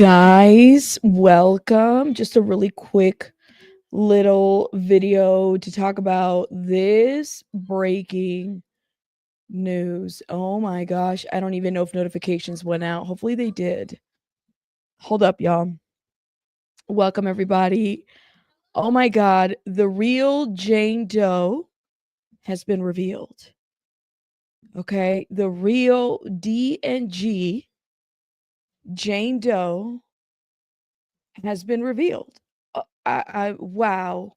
Guys, welcome. Just a really quick little video to talk about this breaking news. Oh my gosh, I don't even know if notifications went out. Hopefully they did. Hold up, y'all. Welcome, everybody. Oh my God, the real Jane Doe has been revealed. Okay, the real D&G Jane Doe has been revealed. Wow.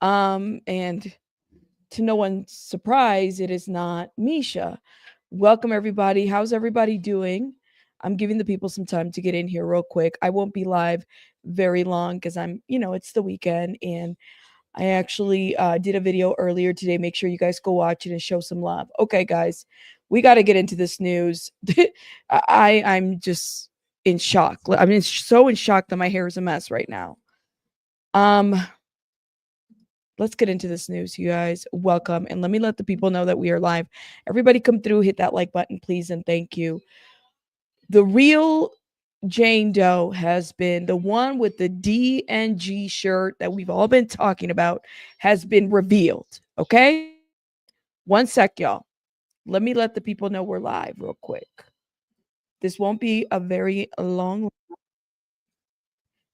And to no one's surprise, it is not Misha. Welcome, everybody. How's everybody doing? I'm giving the people some time to get in here real quick. I won't be live very long because it's the weekend, and I actually did a video earlier today. Make sure you guys go watch it and show some love. Okay, guys, we got to get into this news. I'm just in shock. I'm so in shock that my hair is a mess right now. Let's get into this news, you guys. Welcome. And let me let the people know that we are live. Everybody come through, hit that like button, please, and thank you. The real Jane Doe has been the one with the D&G shirt that we've all been talking about has been revealed. Okay? One sec, y'all. Let me let the people know we're live real quick. This won't be a very long.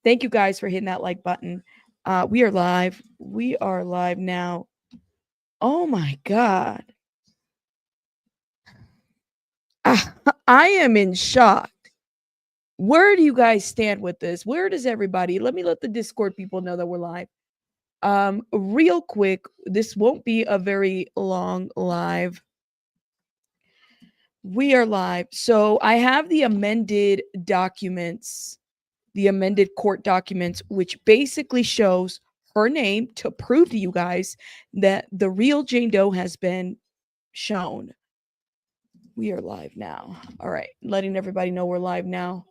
Thank you guys for hitting that like button. We are live. We are live now. Oh my God. I am in shock. Where do you guys stand with this? Where does everybody? Let me let the Discord people know that we're live. Real quick, this won't be a very long live. We are live. So I have the amended documents, the amended court documents, which basically shows her name to prove to you guys that the real Jane Doe has been shown. We are live now. All right, letting everybody know we're live now.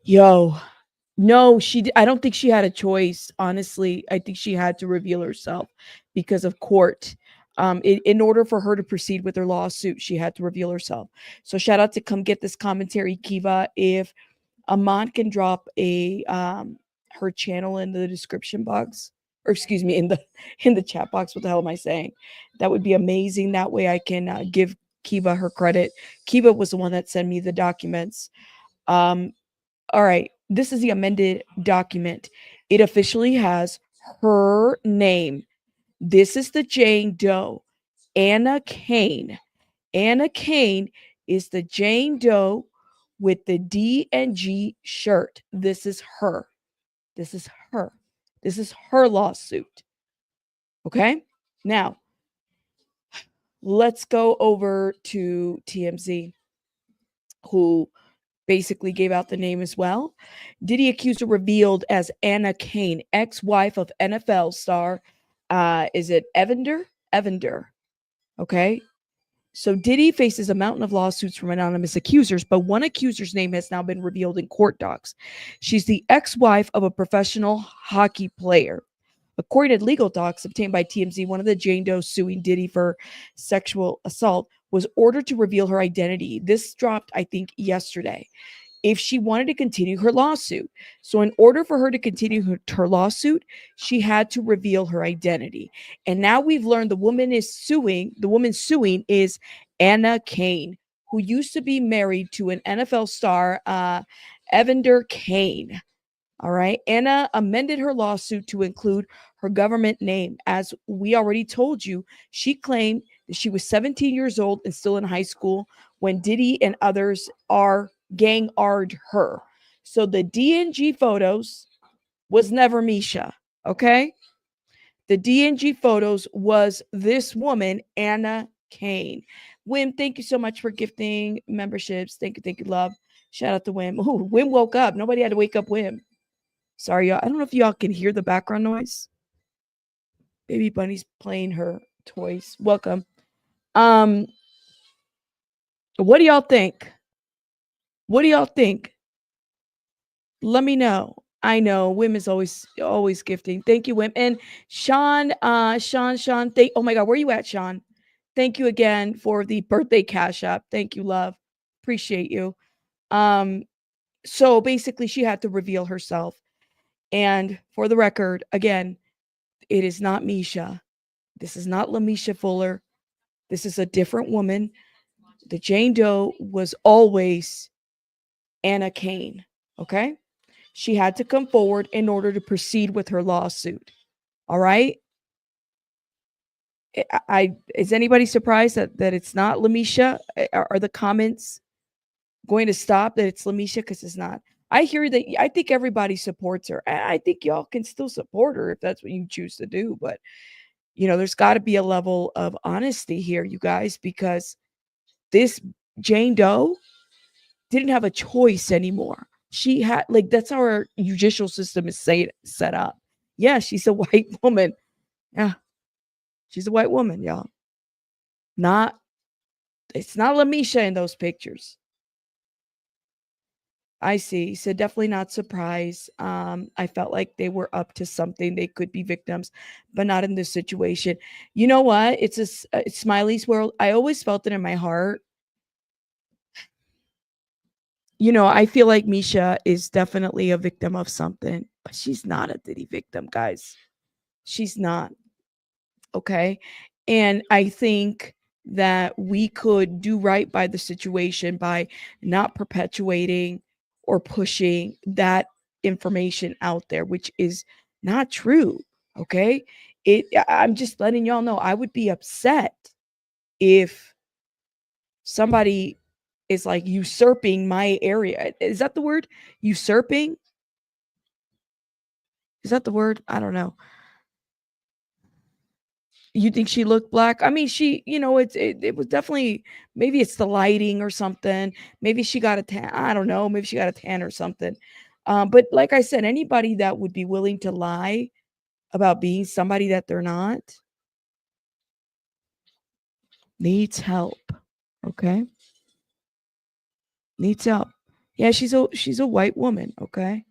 Yo, no, I don't think she had a choice. Honestly, I think she had to reveal herself because of court. In order for her to proceed with her lawsuit, she had to reveal herself. So shout out to Come Get This Commentary, Kiva. If Amon can drop a her channel in the description box, or excuse me, in the chat box. What the hell am I saying? That would be amazing. That way I can give Kiva her credit. Kiva was the one that sent me the documents. All right, this is the amended document. It officially has her name. This is the Jane Doe, Anna Kane. Anna Kane is the Jane Doe with the D&G shirt. This is her. This is her. This is her lawsuit. Okay? Now, let's go over to TMZ, who basically gave out the name as well. Diddy Accuser revealed as Anna Kane, ex-wife of NFL star. Is it Evander? Evander. Okay. So Diddy faces a mountain of lawsuits from anonymous accusers, but one accuser's name has now been revealed in court docs. She's the ex-wife of a professional hockey player. According to legal docs obtained by TMZ, one of the Jane Doe suing Diddy for sexual assault was ordered to reveal her identity. This dropped, I think, yesterday, if she wanted to continue her lawsuit. So in order for her to continue her lawsuit, she had to reveal her identity. And now we've learned the woman suing is Anna Kane, who used to be married to an NFL star, Evander Kane. All right. Anna amended her lawsuit to include her government name. As we already told you, she claimed that she was 17 years old and still in high school when Diddy and others gang-ard her. So the D&G photos was never Misha. Okay. The D&G photos was this woman, Anna Kane. Wim, thank you so much for gifting memberships. Thank you, love. Shout out to Wim. Oh, Wim woke up. Nobody had to wake up Wim. Sorry, y'all. I don't know if y'all can hear the background noise. Baby Bunny's playing her toys. Welcome. What do y'all think? What do y'all think? Let me know. I know Wim is always gifting. Thank you, Wim. And Sean, Sean, oh my God, where you at, Sean? Thank you again for the birthday cash app. Thank you, love. Appreciate you. So basically she had to reveal herself. And for the record, again, it is not Misha. This is not LaMisha Fuller. This is a different woman. The Jane Doe was always Anna Kane. Okay? She had to come forward in order to proceed with her lawsuit. All right? Is anybody surprised that it's not LaMisha? Are the comments going to stop that it's LaMisha? Because it's not. I hear that. I think everybody supports her. I think y'all can still support her if that's what you choose to do. But, there's got to be a level of honesty here, you guys, because this Jane Doe didn't have a choice anymore. She had, that's how our judicial system is set up. Yeah, she's a white woman. Yeah, she's a white woman, y'all. It's not LaMisha in those pictures. I see. So definitely not surprised. I felt like they were up to something. They could be victims, but not in this situation. You know what? It's Smiley's world. I always felt it in my heart. I feel like Misha is definitely a victim of something, but she's not a Diddy victim, guys. She's not. Okay. And I think that we could do right by the situation by not perpetuating or pushing that information out there, which is not true. Okay. I'm just letting y'all know I would be upset if somebody is like usurping my area. Is that the word? Usurping? Is that the word? I don't know. You think she looked black? I mean, it was definitely, maybe it's the lighting or something. Maybe she got a tan. I don't know. Maybe she got a tan or something. But like I said, anybody that would be willing to lie about being somebody that they're not needs help. Okay? Needs help. Yeah, she's a white woman, okay?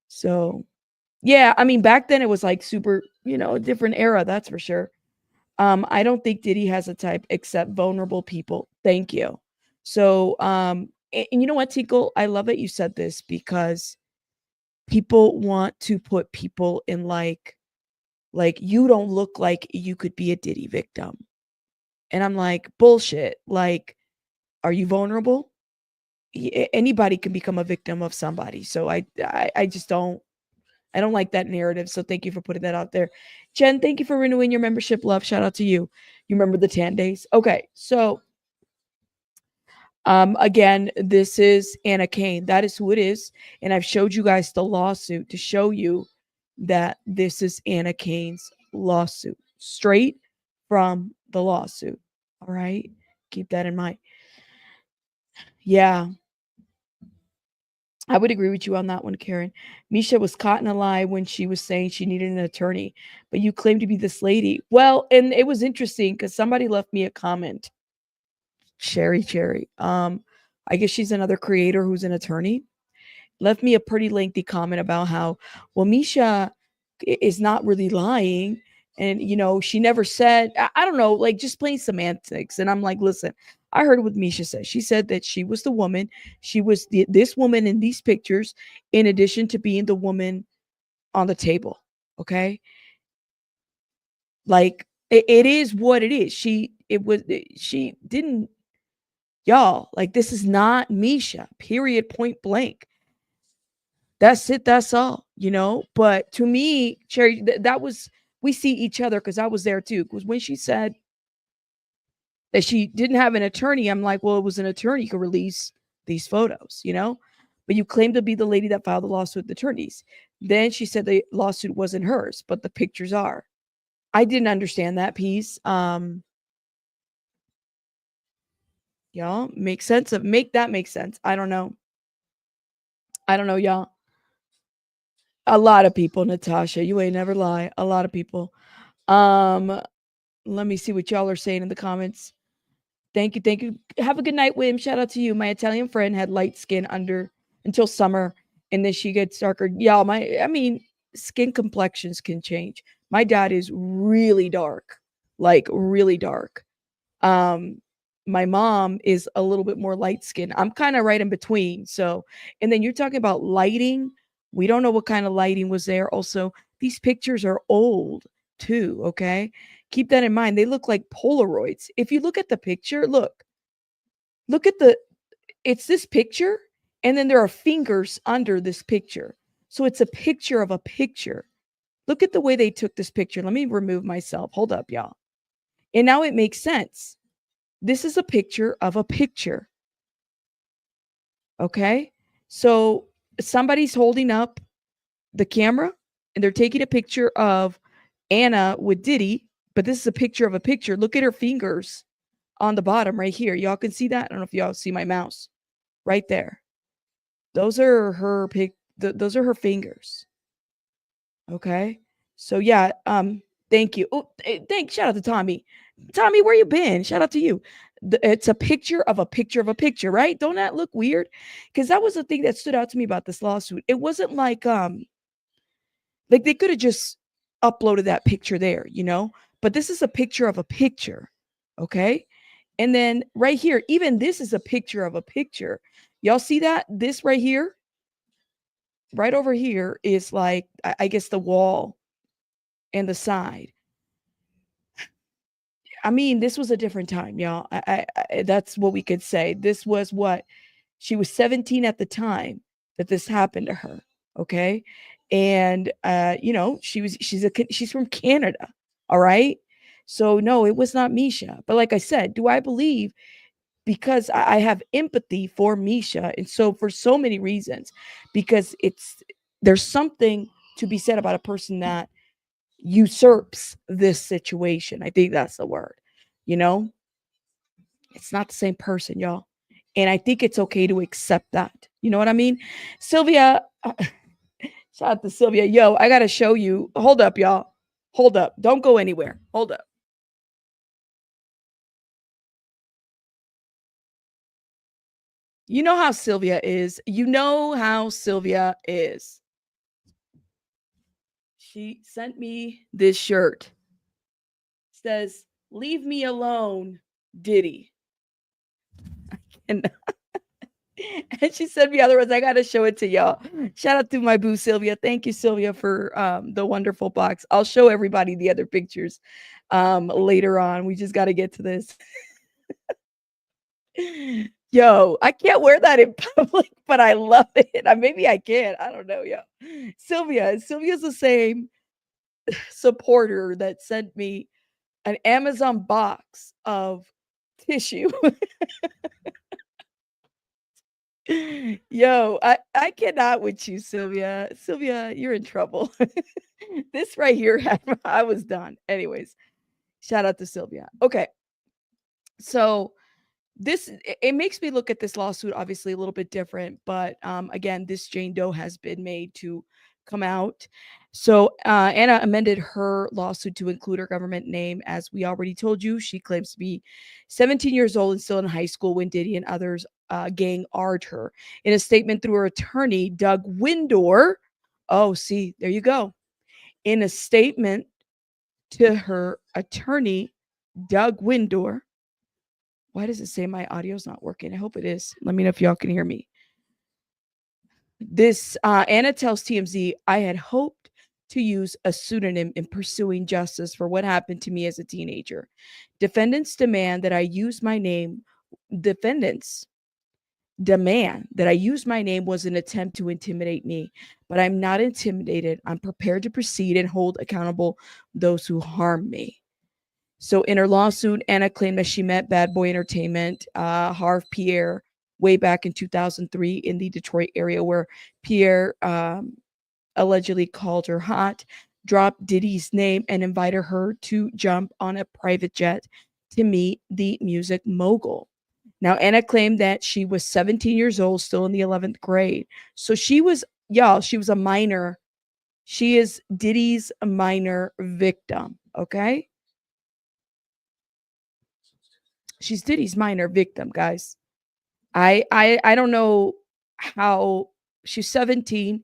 So, yeah, I mean, back then it was like super, a different era, that's for sure. I don't think Diddy has a type except vulnerable people. Thank you. So, and you know what, Tinkle? I love that you said this because people want to put people in like you don't look like you could be a Diddy victim. And I'm like, bullshit. Like, are you vulnerable? Anybody can become a victim of somebody. So I just don't. I don't like that narrative. So thank you for putting that out there. Jen, thank you for renewing your membership. Love. Shout out to you. You remember the tan days? Okay. So again, this is Anna Kane. That is who it is. And I've showed you guys the lawsuit to show you that this is Anna Kane's lawsuit. Straight from the lawsuit. All right. Keep that in mind. Yeah. I would agree with you on that one, Karen. Misha was caught in a lie when she was saying she needed an attorney, but you claim to be this lady. Well, and it was interesting because somebody left me a comment. Cherry. I guess she's another creator who's an attorney. Left me a pretty lengthy comment about how, well, Misha is not really lying. And, she never said, I don't know, like just plain semantics. And I'm like, listen, I heard what Misha said. She said that she was the woman. She was this woman in these pictures, in addition to being the woman on the table. Okay. Like it is what it is. She didn't, y'all, like this is not Misha, period, point blank. That's it. That's all, But to me, Cherry, that was, we see each other because I was there too. Because when she said that she didn't have an attorney, I'm like, well, it was an attorney who could release these photos, But you claim to be the lady that filed the lawsuit with attorneys. Then she said the lawsuit wasn't hers, but the pictures are. I didn't understand that piece. Y'all make that make sense. I don't know, y'all. A lot of people, Natasha, you ain't never lie. A lot of people. Let me see what y'all are saying in the comments. Thank you. Have a good night, Wim. Shout out to you. My Italian friend had light skin until summer, and then she gets darker. Y'all, skin complexions can change. My dad is really dark, like really dark. My mom is a little bit more light skinned. I'm kind of right in between. So, and then you're talking about lighting. We don't know what kind of lighting was there. Also, these pictures are old too. Okay. Keep that in mind. They look like Polaroids. If you look at the picture, look at it's this picture, and then there are fingers under this picture. So it's a picture of a picture. Look at the way they took this picture. Let me remove myself. Hold up, y'all. And now it makes sense. This is a picture of a picture. Okay. So somebody's holding up the camera and they're taking a picture of Anna with Diddy, but this is a picture of a picture. Look at her fingers on the bottom right here. Y'all can see that? I don't know if y'all see my mouse right there. Those are her those are her fingers. Okay. So yeah, thank you. Oh, thanks. Shout out to Tommy. Tommy, where you been? Shout out to you. It's a picture of a picture of a picture, right? Don't that look weird? Because that was the thing that stood out to me about this lawsuit. It wasn't like they could have just uploaded that picture there, you know? But this is a picture of a picture. Okay. And then right here, even this is a picture of a picture. Y'all see that? This right here, right over here is like, I guess the wall and the side. I mean, this was a different time, y'all. That's what we could say. This was what she was 17 at the time that this happened to her. Okay. And you know, she's from Canada. All right. So no, it was not Misha. But like I said, do I believe, because I have empathy for Misha, and so for so many reasons, because there's something to be said about a person that usurps this situation. I think that's the word. You know, it's not the same person, y'all. And I think it's okay to accept that. You know what I mean? Sylvia, shout out to Sylvia. Yo, I got to show you. Hold up, y'all. Hold up. Don't go anywhere. Hold up. You know how Sylvia is. You know how Sylvia is. She sent me this shirt. It says, "Leave me alone, Diddy." And and she sent me other ones. I gotta show it to y'all. Shout out to my boo Sylvia. Thank you, Sylvia, for the wonderful box. I'll show everybody the other pictures later on. We just gotta get to this. Yo, I can't wear that in public, but I love it. Maybe I can. I don't know. Yo, Sylvia's the same supporter that sent me an Amazon box of tissue. Yo, I cannot with you, Sylvia. Sylvia, you're in trouble. This right here, I was done. Anyways, shout out to Sylvia. Okay, so it makes me look at this lawsuit obviously a little bit different, but again, this Jane Doe has been made to come out. So Anna amended her lawsuit to include her government name. As we already told you, she claims to be 17 years old and still in high school when Diddy and others gang ard her. In a statement through her attorney, Doug Windor, oh, see, there you go. In a statement to her attorney, Doug Windor, why does it say my audio's not working? I hope it is. Let me know if y'all can hear me. This Anna tells TMZ, "I had hoped to use a pseudonym in pursuing justice for what happened to me as a teenager. Defendants demand that I use my name. Defendants demand that I use my name was an attempt to intimidate me, but I'm not intimidated. I'm prepared to proceed and hold accountable those who harm me." So in her lawsuit, Anna claimed that she met Bad Boy Entertainment, Harv Pierre, way back in 2003 in the Detroit area, where Pierre allegedly called her hot, dropped Diddy's name, and invited her to jump on a private jet to meet the music mogul. Now, Anna claimed that she was 17 years old, still in the 11th grade. So she was, y'all, she was a minor. She is Diddy's minor victim, okay? She's Diddy's minor victim, guys. I don't know how she's 17.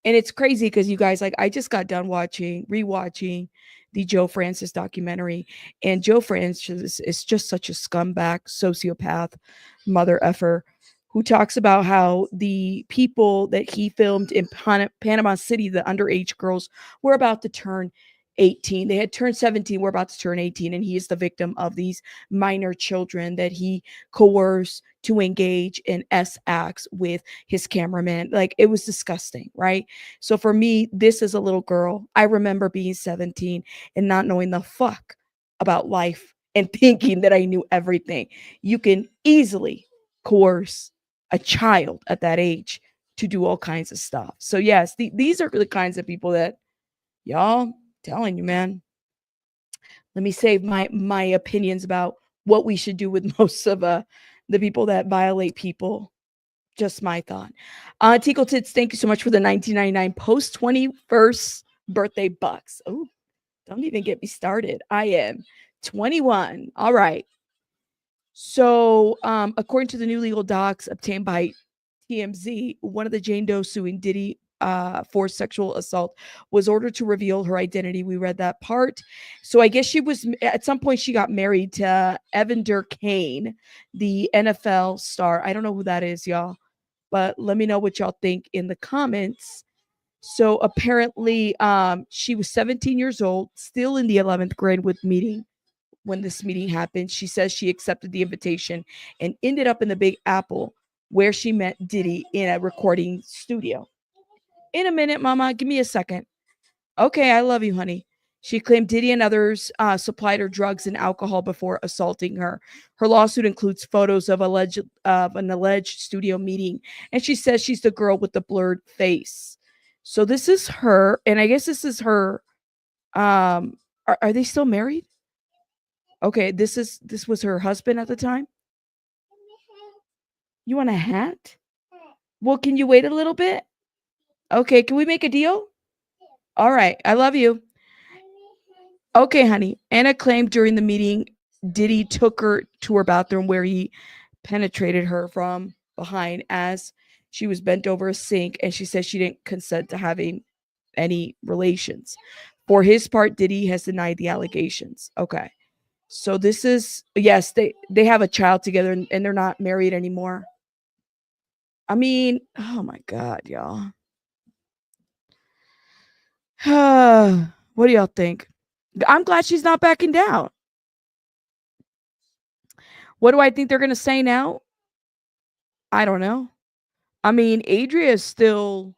And it's crazy because you guys, like, I just got done rewatching the Joe Francis documentary. And Joe Francis is just such a scumbag, sociopath, mother effer, who talks about how the people that he filmed in Panama City, the underage girls, were about to turn 18. They had turned 17, were about to turn 18, and he is the victim of these minor children that he coerced to engage in S acts with his cameraman. Like, it was disgusting, right? So for me, this is a little girl. I remember being 17 and not knowing the fuck about life and thinking that I knew everything. You can easily coerce a child at that age to do all kinds of stuff. So yes, these are the kinds of people that, y'all, telling you, man. Let me save my opinions about what we should do with most of the people that violate people. Just my thought. Tickle Tits, thank you so much for the 1999 post 21st birthday bucks. Oh, don't even get me started. I am 21. All right. So, according to the new legal docs obtained by TMZ, one of the Jane Doe suing Diddy for sexual assault was ordered to reveal her identity. We read that part. So I guess she was, at some point, she got married to Evander Kane, the NFL star. I don't know who that is, y'all, but let me know what y'all think in the comments. So apparently, she was 17 years old, still in the 11th grade when this meeting happened. She says she accepted the invitation and ended up in the Big Apple, where she met Diddy in a recording studio. In a minute, mama, give me a second. Okay, I love you, honey. She claimed Diddy and others supplied her drugs and alcohol before assaulting her. Her lawsuit includes photos of an alleged studio meeting, and she says she's the girl with the blurred face. So this is her, and I guess this is her. Are they still married? Okay, this was her husband at the time. You want a hat? Well, can you wait a little bit? Okay, can we make a deal? All right, I love you. Okay, honey. Anna claimed during the meeting, Diddy took her to her bathroom where he penetrated her from behind as she was bent over a sink, and she says she didn't consent to having any relations. For his part, Diddy has denied the allegations. Okay. So this is, yes, they have a child together, and they're not married anymore. I mean, oh my God, y'all. What do y'all think? I'm glad she's not backing down. What do I think they're going to say now? I don't know. I mean, Adria is still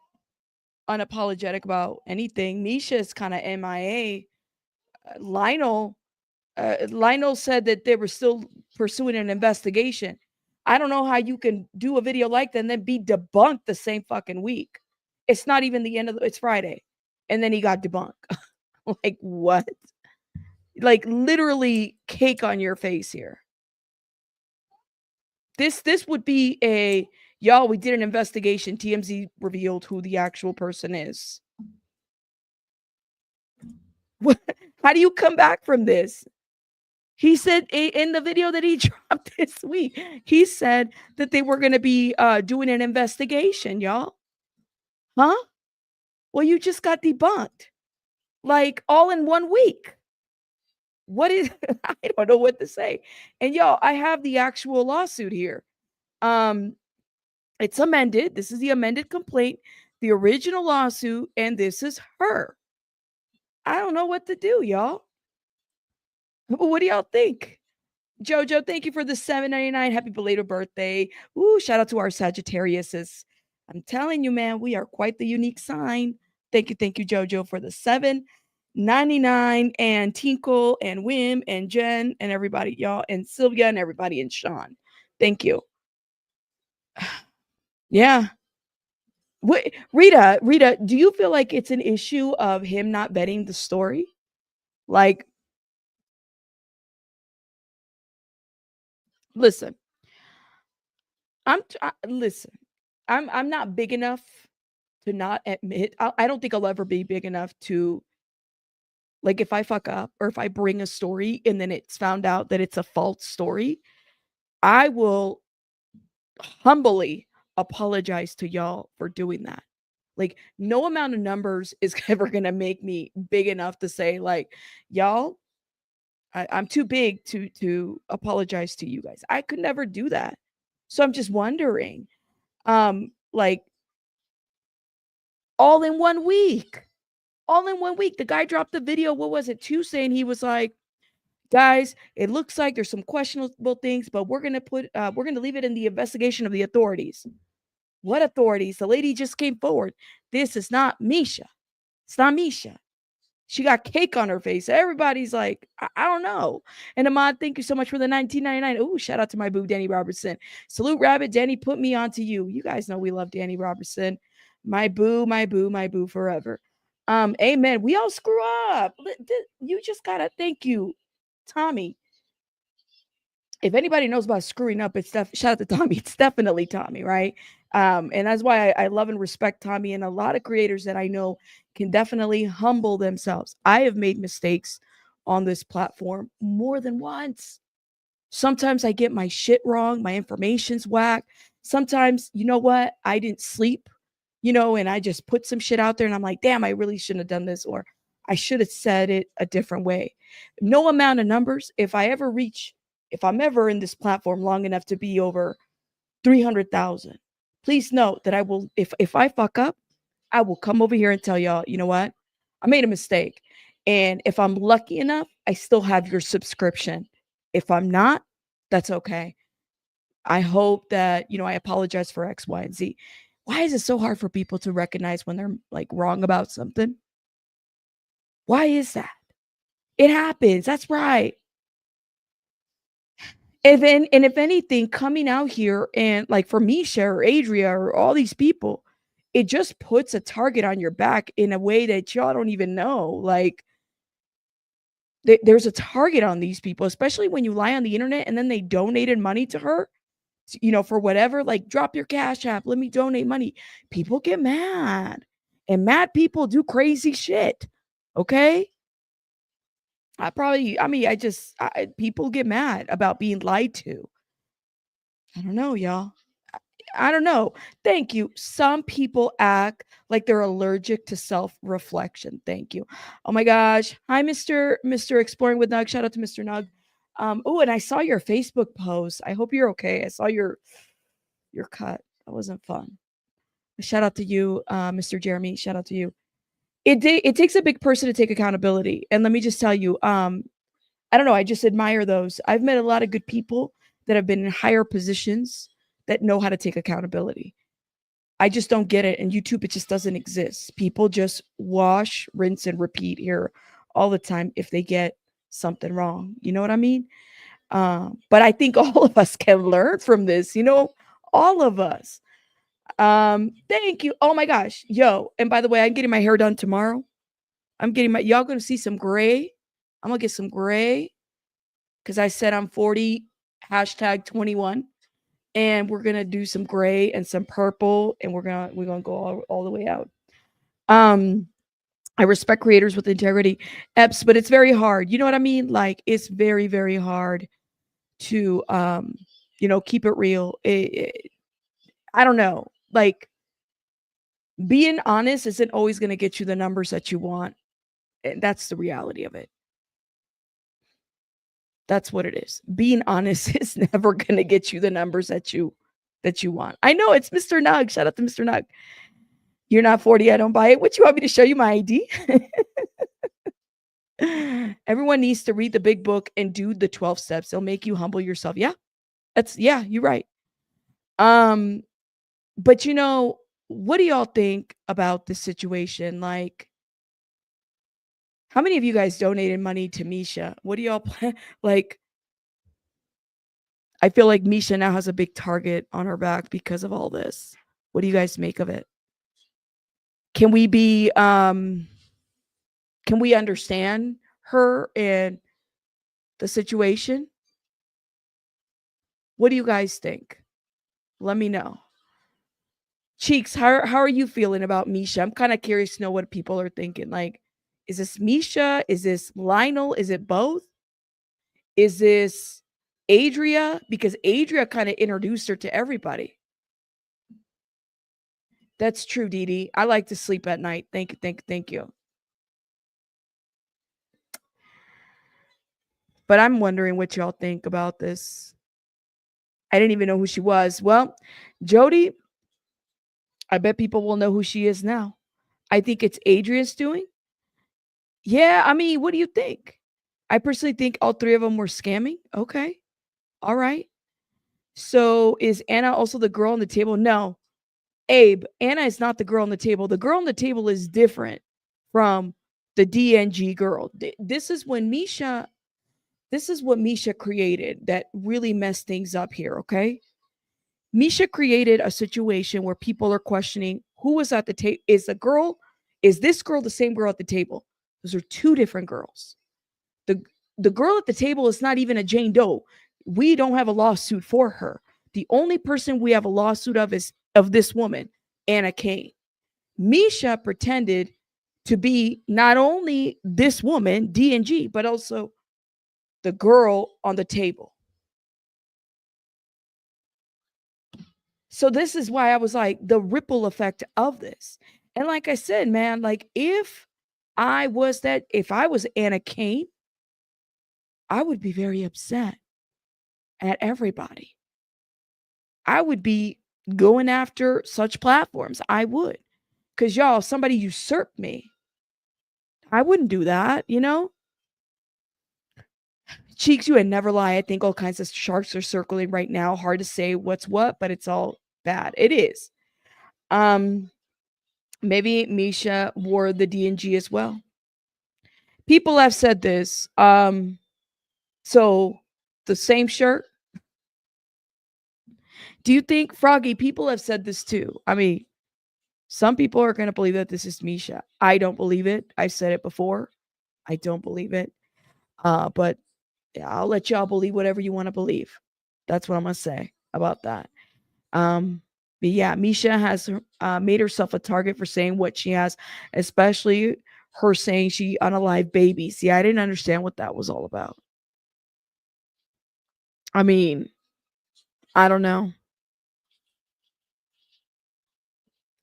unapologetic about anything. Misha is kind of MIA. Lionel, Lionel said that they were still pursuing an investigation. I don't know how you can do a video like that and then be debunked the same fucking week. It's not even the end of it's Friday. And then he got debunked. Like, what? Like, literally cake on your face here. This would be a, y'all, we did an investigation. TMZ revealed who the actual person is. What? How do you come back from this? He said in the video that he dropped this week, he said that they were going to be doing an investigation, y'all. Huh? Well, you just got debunked. Like, all in 1 week. What is I don't know what to say. And y'all, I have the actual lawsuit here. It's amended. This is the amended complaint, the original lawsuit, and this is her. I don't know what to do, y'all. What do y'all think? Jojo, thank you for the $7.99. Happy belated birthday. Ooh, shout out to our Sagittariuses. I'm telling you, man, we are quite the unique sign. Thank you, Jojo, for the $7.99, and Tinkle and Wim and Jen and everybody, y'all, and Sylvia and everybody, and Sean. Thank you. Yeah. Wait, Rita, do you feel like it's an issue of him not vetting the story? Like, listen, listen. I'm not big enough to not admit. I don't think I'll ever be big enough to, like, if I fuck up or if I bring a story and then it's found out that it's a false story, I will humbly apologize to y'all for doing that. Like, no amount of numbers is ever gonna make me big enough to say, like, y'all, I'm too big to apologize to you guys. I could never do that. So I'm just wondering, like, all in 1 week. All in 1 week. The guy dropped the video, what was it, Tuesday, and he was like, guys, it looks like there's some questionable things, but we're gonna leave it in the investigation of the authorities. What authorities? The lady just came forward. This is not Misha. It's not Misha. She got cake on her face. Everybody's like, I don't know. And Ahmad, thank you so much for the 1999. Ooh, shout out to my boo, Danny Robertson. Salute, Rabbit. Danny put me onto you. You guys know we love Danny Robertson. My boo, my boo, my boo forever. Amen. We all screw up. You just gotta thank you, Tommy. If anybody knows about screwing up, it's shout out to Tommy. It's definitely Tommy, right? And that's why I love and respect Tommy, and a lot of creators that I know can definitely humble themselves. I have made mistakes on this platform more than once. Sometimes I get my shit wrong, my information's whack. Sometimes, you know what? I didn't sleep, and I just put some shit out there and I'm like, damn, I really shouldn't have done this, or I should have said it a different way. No amount of numbers, if I'm ever in this platform long enough to be over 300,000, please note that I will, if I fuck up, I will come over here and tell y'all, you know what? I made a mistake. And if I'm lucky enough, I still have your subscription. If I'm not, that's okay. I hope that, I apologize for X, Y, and Z. Why is it so hard for people to recognize when they're like wrong about something? Why is that? It happens. That's right. And if anything, coming out here and like for Misha or Adria or all these people, it just puts a target on your back in a way that y'all don't even know. Like, there's a target on these people, especially when you lie on the internet and then they donated money to her, for whatever, like, drop your cash app, let me donate money. People get mad, and mad people do crazy shit. Okay. People get mad about being lied to. I don't know, y'all. I don't know. Thank you. Some people act like they're allergic to self-reflection. Thank you. Oh my gosh. Hi, Mr. Exploring with Nug. Shout out to Mr. Nug. Oh, and I saw your Facebook post. I hope you're okay. I saw your cut. That wasn't fun. Shout out to you, Mr. Jeremy. Shout out to you. It takes a big person to take accountability. And let me just tell you, I don't know. I just admire those. I've met a lot of good people that have been in higher positions that know how to take accountability. I just don't get it. And YouTube, it just doesn't exist. People just wash, rinse, and repeat here all the time if they get something wrong. You know what I mean? But I think all of us can learn from this, all of us. Thank you. Oh my gosh. Yo, and by the way, I'm getting my hair done tomorrow. Y'all gonna see some gray. I'm gonna get some gray because I said I'm 40, #21. And we're gonna do some gray and some purple, and we're gonna go all the way out. I respect creators with integrity, Eps, but it's very hard. You know what I mean? Like, it's very, very hard to keep it real. I don't know. Like, being honest isn't always gonna get you the numbers that you want. And that's the reality of it. That's what it is. Being honest is never going to get you the numbers that you want. I know it's Mr. Nug. Shout out to Mr. Nug. You're not 40. I don't buy it. What, you want me to show you my ID? Everyone needs to read the big book and do the 12 steps. They'll make you humble yourself. Yeah. You're right. But what do y'all think about this situation? Like, how many of you guys donated money to Misha? What do y'all plan? Like, I feel like Misha now has a big target on her back because of all this. What do you guys make of it? Can we understand her and the situation? What do you guys think? Let me know. Cheeks, how are you feeling about Misha? I'm kind of curious to know what people are thinking. Like, is this Misha? Is this Lionel? Is it both? Is this Adria? Because Adria kind of introduced her to everybody. That's true, Didi. I like to sleep at night. Thank you, thank you. But I'm wondering what y'all think about this. I didn't even know who she was. Well, Jody, I bet people will know who she is now. I think it's Adria's doing. Yeah, I mean, what do you think? I personally think all three of them were scamming. Okay. All right. So is Anna also the girl on the table? No. Abe, Anna is not the girl on the table. The girl on the table is different from the DNG girl. This is when Misha, this is what Misha created that really messed things up here, okay? Misha created a situation where people are questioning who was at the table. Is this girl the same girl at the table? Those are two different girls. The the girl at the table is not even a Jane Doe. We don't have a lawsuit for her. The only person we have a lawsuit of is of this woman, Anna Kane. Misha pretended to be not only this woman, D&G, but also the girl on the table. So this is why I was like the ripple effect of this. And like I said, man, like if I was Anna Kane, I would be very upset at everybody. I would be going after such platforms. I would. Because y'all, if somebody usurped me, I wouldn't do that, you know? Cheeks, you would never lie. I think all kinds of sharks are circling right now. Hard to say what's what, but it's all bad. It is. Maybe Misha wore the D&G as well. People have said this. So the same shirt. Do you think, Froggy, people have said this too? I mean, some people are going to believe that this is Misha. I don't believe it. I've said it before. I don't believe it. But yeah, I'll let y'all believe whatever you want to believe. That's what I'm going to say about that. But yeah, Misha has made herself a target for saying what she has, especially her saying she unalived babies. See, I didn't understand what that was all about. I mean, I don't know.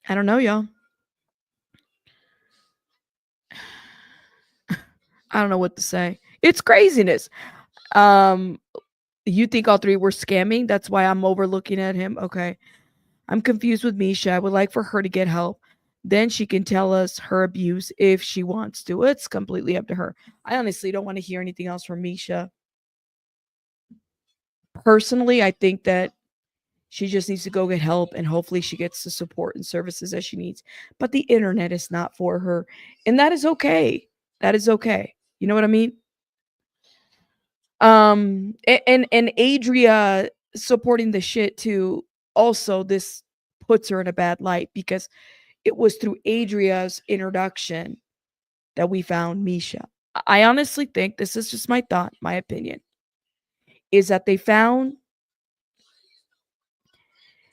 I don't know, y'all. I don't know what to say. It's craziness. You think all three were scamming? That's why I'm overlooking at him. Okay. I'm confused with Misha. I would like for her to get help. Then she can tell us her abuse if she wants to. It's completely up to her. I honestly don't want to hear anything else from Misha. Personally, I think that she just needs to go get help and hopefully she gets the support and services that she needs. But the internet is not for her. And that is okay. That is okay. You know what I mean? And Adria supporting the shit too. Also, this puts her in a bad light because it was through Adria's introduction that we found Misha. I honestly think, this is just my thought, my opinion, is that they found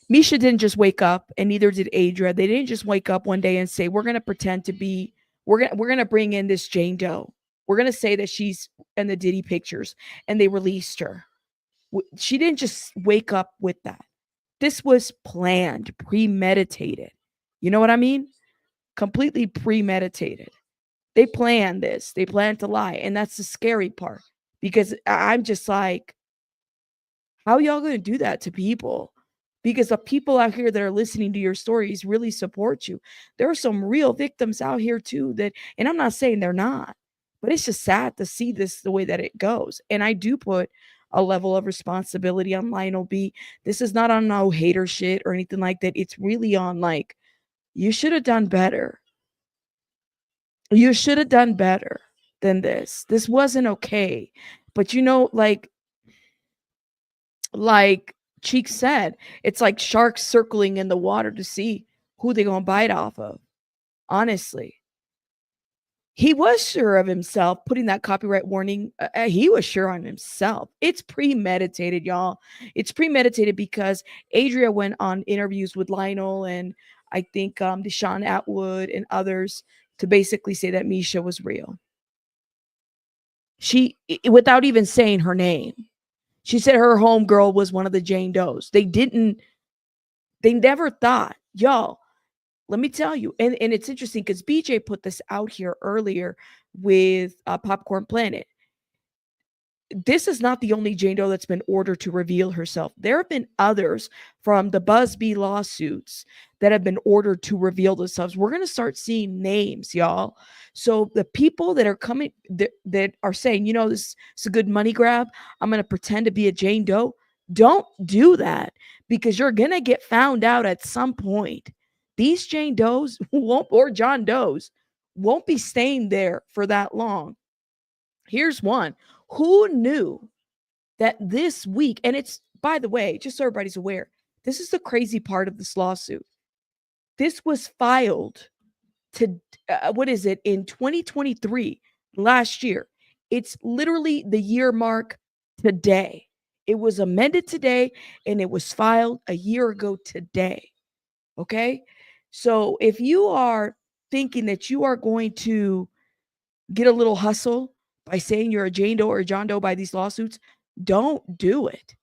Misha didn't just wake up, and neither did Adria. They didn't just wake up one day and say, we're gonna pretend to be, we're gonna bring in this Jane Doe. We're gonna say that she's in the Diddy pictures, and they released her. She didn't just wake up with that. This was planned, premeditated. You know what I mean? Completely premeditated. They planned this. They planned to lie. And that's the scary part. Because I'm just like, how y'all gonna do that to people? Because the people out here that are listening to your stories really support you. There are some real victims out here too that, and I'm not saying they're not, but it's just sad to see this the way that it goes. And I do put a level of responsibility on Lionel B. This is not on no hater shit or anything like that. It's really on like, you should have done better. You should have done better than this. This wasn't okay. But you know, like Cheek said, it's like sharks circling in the water to see who they gonna bite off of. Honestly. He was sure of himself, putting that copyright warning. He was sure on himself. It's premeditated, y'all. It's premeditated because Adria went on interviews with Lionel and I think Deshaun Atwood and others to basically say that Misha was real. She, without even saying her name, she said her homegirl was one of the Jane Does. They never thought, y'all, let me tell you, and it's interesting because BJ put this out here earlier with Popcorn Planet. This is not the only Jane Doe that's been ordered to reveal herself. There have been others from the Busby lawsuits that have been ordered to reveal themselves. We're going to start seeing names, y'all. So the people that are coming, that are saying, you know, this is a good money grab, I'm going to pretend to be a Jane Doe. Don't do that, because you're going to get found out at some point. These Jane Does won't, or John Does, won't be staying there for that long. Here's one. Who knew that this week, and it's, by the way, just so everybody's aware, this is the crazy part of this lawsuit. This was filed to, what is it, in 2023, last year. It's literally the year mark today. It was amended today and it was filed a year ago today. Okay. So if you are thinking that you are going to get a little hustle by saying you're a Jane Doe or a John Doe by these lawsuits, don't do it.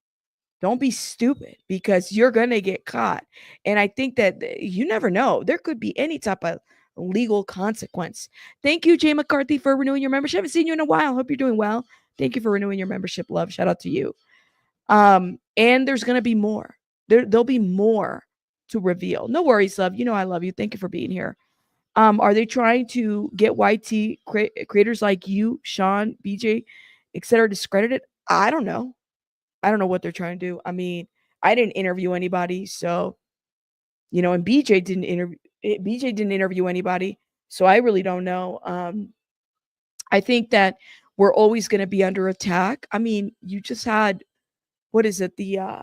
Don't be stupid, because you're going to get caught. And I think that you never know. There could be any type of legal consequence. Thank you, Jay McCarthy, for renewing your membership. I haven't seen you in a while. Hope you're doing well. Thank you for renewing your membership, love. Shout out to you. And there's going to be more. There'll be more to reveal. No worries, love. You know I love you. Thank you for being here. Are they trying to get YT creators like you, Sean, BJ, etc., discredited? I don't know. I don't know what they're trying to do. I mean, I didn't interview anybody, so and BJ didn't interview anybody, so I really don't know. I think that we're always going to be under attack. I mean, you just had, what is it, the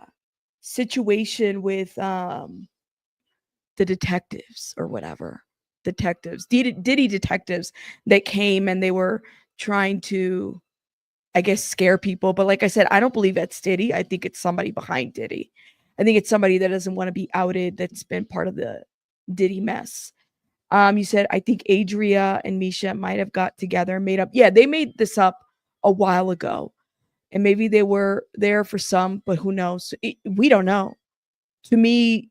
situation with the detectives or whatever. Detectives, Diddy detectives that came and they were trying to, I guess, scare people. But like I said, I don't believe that's Diddy. I think it's somebody behind Diddy. I think it's somebody that doesn't want to be outed, that's been part of the Diddy mess. You said, I think Adria and Misha might have got together and made up. Yeah, they made this up a while ago. And maybe they were there for some, but who knows? We don't know. To me,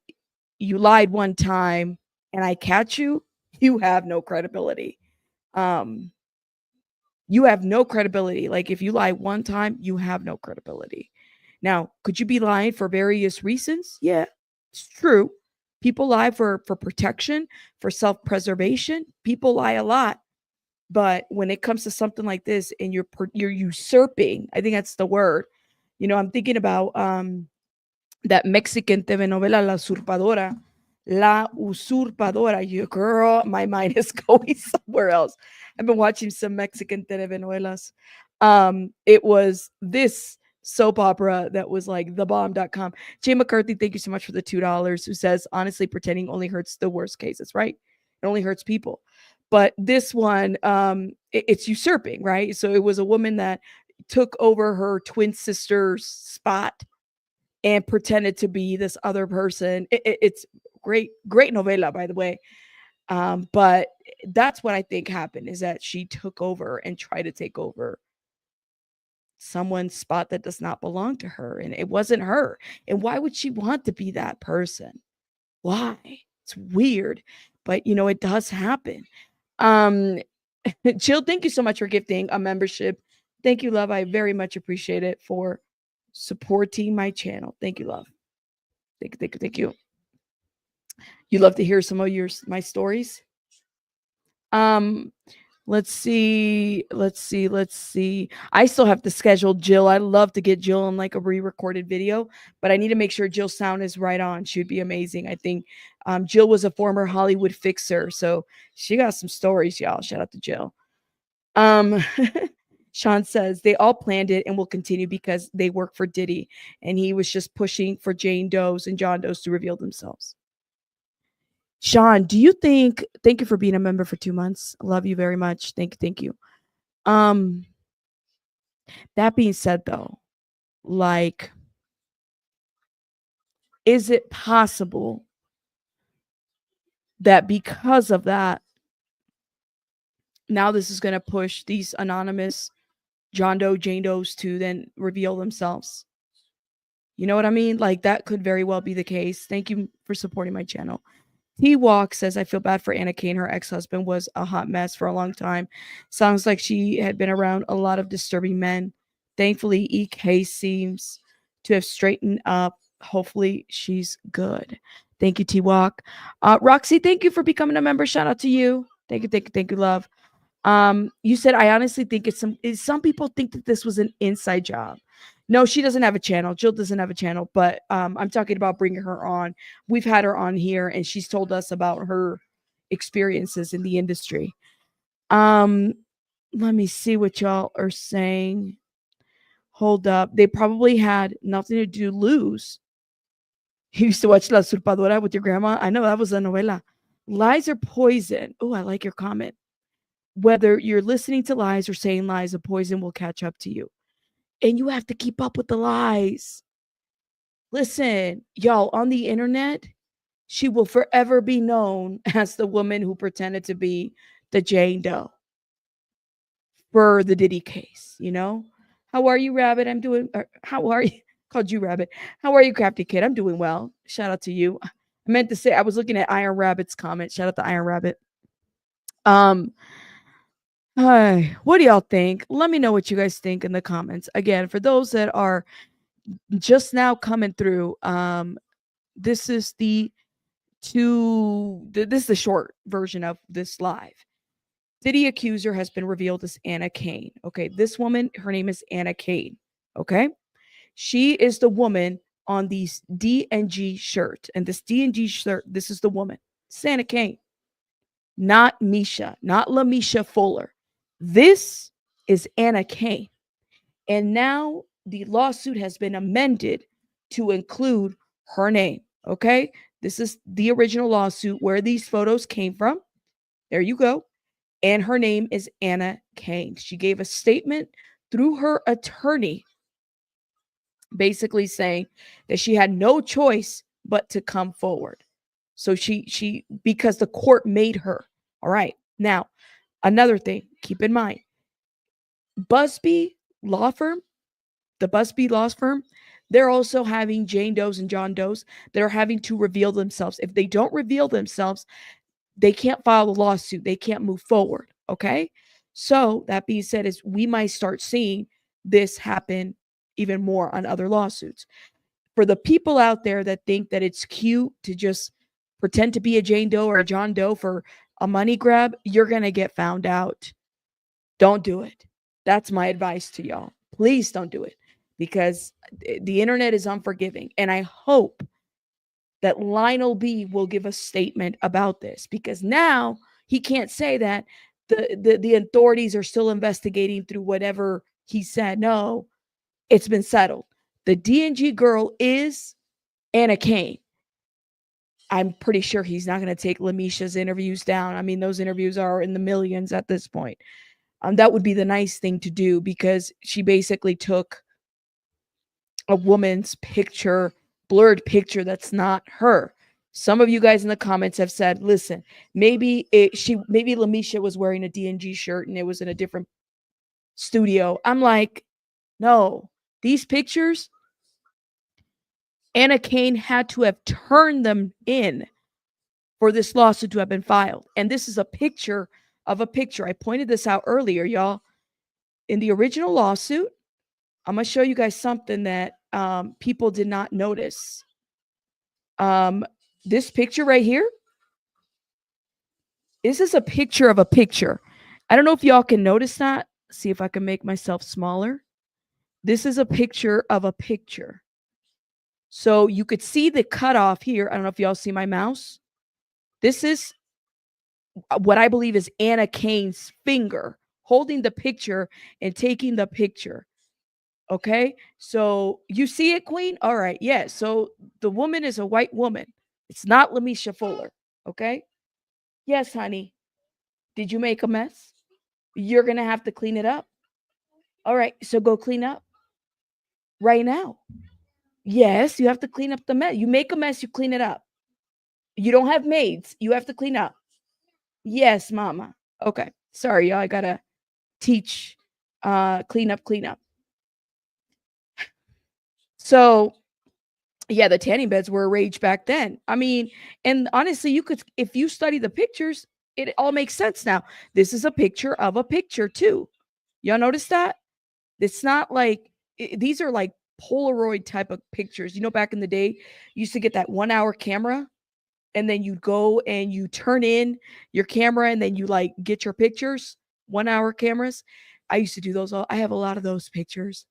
you lied one time and I catch you, you have no credibility. You have no credibility. Like, if you lie one time, you have no credibility. Now, could you be lying for various reasons? Yeah, it's true. People lie for protection, for self-preservation. People lie a lot. But when it comes to something like this and you're usurping, I think that's the word. I'm thinking about that Mexican telenovela, La Usurpadora. You girl, my mind is going somewhere else. I've been watching some Mexican telenovelas. It was this soap opera that was like thebomb.com. Jay McCarthy, thank you so much for the $2, who says, honestly, pretending only hurts the worst cases, right? It only hurts people. But this one, it's usurping, right? So it was a woman that took over her twin sister's spot and pretended to be this other person. It's great novela, by the way. But that's what I think happened, is that she took over and tried to take over someone's spot that does not belong to her. And it wasn't her. And why would she want to be that person? Why? It's weird. But it does happen. Jill, thank you so much for gifting a membership. Thank you, love. I very much appreciate it for supporting my channel. Thank you, love. Thank you. You love to hear some of my stories. Let's see. I still have to schedule Jill. I'd love to get Jill on like a re-recorded video, but I need to make sure Jill's sound is right on. She'd be amazing. I think Jill was a former Hollywood fixer, so she got some stories, y'all. Shout out to Jill. Sean says they all planned it and will continue because they work for Diddy, and he was just pushing for Jane Does and John Does to reveal themselves. Sean, do you think, thank you for being a member for 2 months. I love you very much. Thank you. That being said, though, like, is it possible that because of that, now this is going to push these anonymous John Doe, Jane Does to then reveal themselves? You know what I mean? Like, that could very well be the case. Thank you for supporting my channel. T-Walk says, I feel bad for Anna Kane. Her ex-husband was a hot mess for a long time. Sounds like she had been around a lot of disturbing men. Thankfully, EK seems to have straightened up. Hopefully, she's good. Thank you, T-Walk. Roxy, thank you for becoming a member. Shout out to you. Thank you, love. You said, I honestly think some people think that this was an inside job. No, she doesn't have a channel. Jill doesn't have a channel, but I'm talking about bringing her on. We've had her on here and she's told us about her experiences in the industry. Let me see what y'all are saying. Hold up. They probably had nothing to do. Lose. You used to watch La Usurpadora with your grandma. I know that was a novela. Lies are poison. Oh, I like your comment. Whether you're listening to lies or saying lies, a poison will catch up to you. And you have to keep up with the lies. Listen, y'all, on the internet, she will forever be known as the woman who pretended to be the Jane Doe for the Diddy case, you know? How are you, Rabbit? I'm doing, how are you? Called you Rabbit. How are you, Crafty Kid? I'm doing well. Shout out to you. I meant to say, I was looking at Iron Rabbit's comment. Shout out to Iron Rabbit. What do y'all think? Let me know what you guys think in the comments. Again, for those that are just now coming through, this is the short version of this live. Diddy Accuser has been revealed as Anna Kane. Okay, this woman, her name is Anna Kane. Okay, she is the woman on the D&G shirt, and this D&G shirt, this is the woman. It's Anna Kane, not Misha, not LaMisha Fuller. This is Anna Kane. And now the lawsuit has been amended to include her name. Okay. This is the original lawsuit where these photos came from. There you go. And her name is Anna Kane. She gave a statement through her attorney, basically saying that she had no choice but to come forward. So she because the court made her. All right. Now, another thing, keep in mind, Busby law firm, the Busby law firm, they're also having Jane Does and John Does that are having to reveal themselves. If they don't reveal themselves, they can't file a lawsuit. They can't move forward. Okay. So that being said, is we might start seeing this happen even more on other lawsuits. For the people out there that think that it's cute to just pretend to be a Jane Doe or a John Doe for a money grab, you're going to get found out. Don't do it. That's my advice to y'all. Please don't do it because the internet is unforgiving. And I hope that Lionel B will give a statement about this because now he can't say that the authorities are still investigating through whatever he said. No, it's been settled. The D&G girl is Anna Kane. I'm pretty sure he's not going to take LaMisha's interviews down. I mean, those interviews are in the millions at this point. That would be the nice thing to do because she basically took a woman's picture, blurred picture that's not her. Some of you guys in the comments have said, listen, maybe LaMisha was wearing a D&G shirt and it was in a different studio. I'm like, no, these pictures, Anna Kane had to have turned them in for this lawsuit to have been filed. And this is a picture of a picture. I pointed this out earlier, y'all. In the original lawsuit, I'm going to show you guys something that people did not notice. This picture right here, this is a picture of a picture. I don't know if y'all can notice that. See if I can make myself smaller. This is a picture of a picture. So you could see the cutoff here. I don't know if y'all see my mouse. This is what I believe is Anna Kane's finger holding the picture and taking the picture. Okay, so you see it, Queen? All right, yeah. So the woman is a white woman. It's not LaMisha Fuller. Okay. Yes, honey. Did you make a mess? You're gonna have to clean it up. All right, so go clean up right now. Yes, you have to clean up the mess. You make a mess, you clean it up. You don't have maids. You have to clean up. Yes, mama. Okay. Sorry, y'all. I gotta teach clean up. So Yeah, the tanning beds were a rage back then. I mean, and honestly, you could, if you study the pictures, it all makes sense now. This is a picture of a picture too. Y'all notice that? It's not like these are like Polaroid type of pictures. You know, back in the day, you used to get that 1 hour camera, and then you go and you turn in your camera, and then you like get your pictures. 1 hour cameras. I used to do those all. I have a lot of those pictures.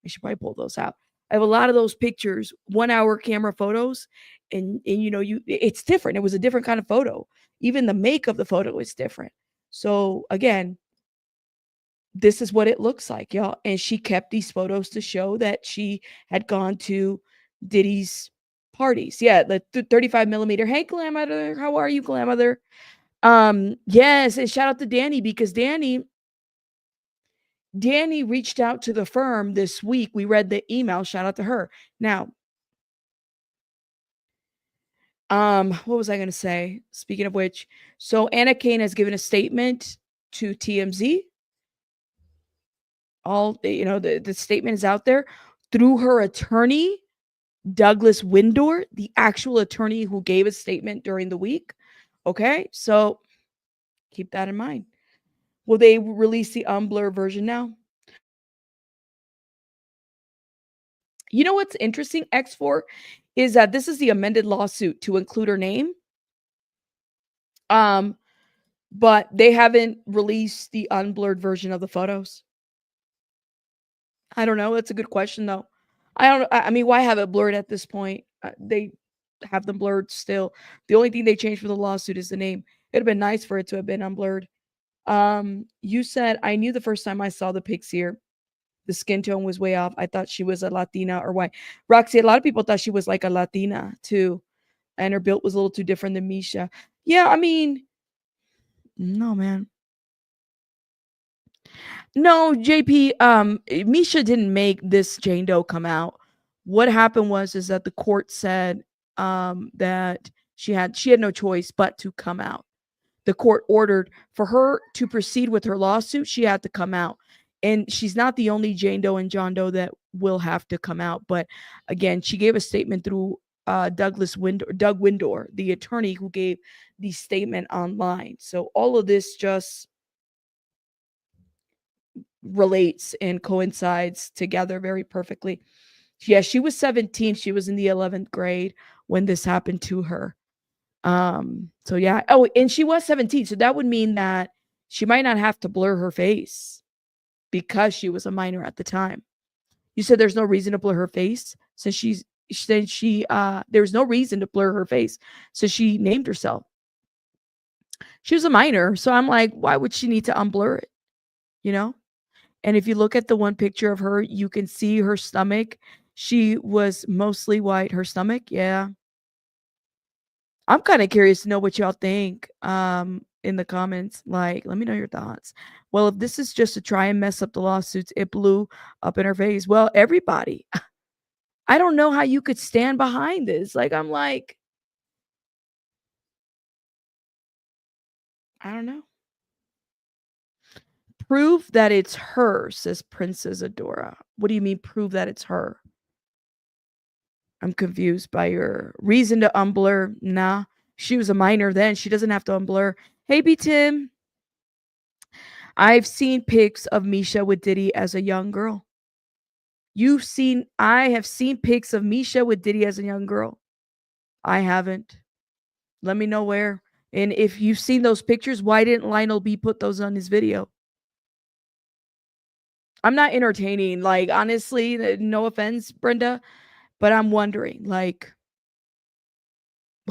I should probably pull those out. I have a lot of those pictures, 1 hour camera photos, and you know, it's different. It was a different kind of photo. Even the make of the photo is different. So again, this is what it looks like, y'all. And she kept these photos to show that she had gone to Diddy's parties. Yeah, the 35 millimeter. Hey, Glamother, how are you, Glamother? Yes, and shout out to Danny, because Danny reached out to the firm this week. We read the email. Shout out to her. Now, what was I going to say? Speaking of which, so Anna Kane has given a statement to TMZ. All, you know, the statement is out there through her attorney, Douglas Windor, the actual attorney who gave a statement during the week. Okay, so keep that in mind. Will they release the Unblurred version now? You know what's interesting, X4, is that this is the amended lawsuit to include her name. But they haven't released the unblurred version of the photos. I don't know. That's a good question, though. I mean, why have it blurred at this point? They have them blurred still. The only thing they changed for the lawsuit is the name. It'd have been nice for it to have been unblurred. You said, I knew the first time I saw the pics here, the skin tone was way off. I thought she was a Latina or white. Roxy, a lot of people thought she was like a Latina too, and her build was a little too different than Misha. Yeah, I mean, no, man. No, JP, Misha didn't make this Jane Doe come out. What happened was is that the court said that she had no choice but to come out. The court ordered for her to proceed with her lawsuit, she had to come out. And she's not the only Jane Doe and John Doe that will have to come out. But again, she gave a statement through Doug Windor, the attorney who gave the statement online. So all of this just relates and coincides together very perfectly. Yeah, she was 17. She was in the 11th grade when this happened to her. So yeah. Oh, and she was 17. So that would mean that she might not have to blur her face because she was a minor at the time. You said there's no reason to blur her face since there's no reason to blur her face so she named herself. She was a minor, so I'm like, why would she need to unblur it? You know? And if you look at the one picture of her, you can see her stomach. She was mostly white. Her stomach, yeah. I'm kind of curious to know what y'all think in the comments. Like, let me know your thoughts. Well, if this is just to try and mess up the lawsuits, it blew up in her face. Well, everybody. I don't know how you could stand behind this. Like, I'm like, I don't know. Prove that it's her, says Princess Adora. What do you mean prove that it's her? I'm confused by your reason to unblur. Nah, she was a minor then. She doesn't have to unblur. Hey, B. Tim. I've seen pics of Misha with Diddy as a young girl. I have seen pics of Misha with Diddy as a young girl. I haven't. Let me know where. And if you've seen those pictures, why didn't Lionel B put those on his video? I'm not entertaining. Like, honestly, no offense, Brenda, but I'm wondering, like,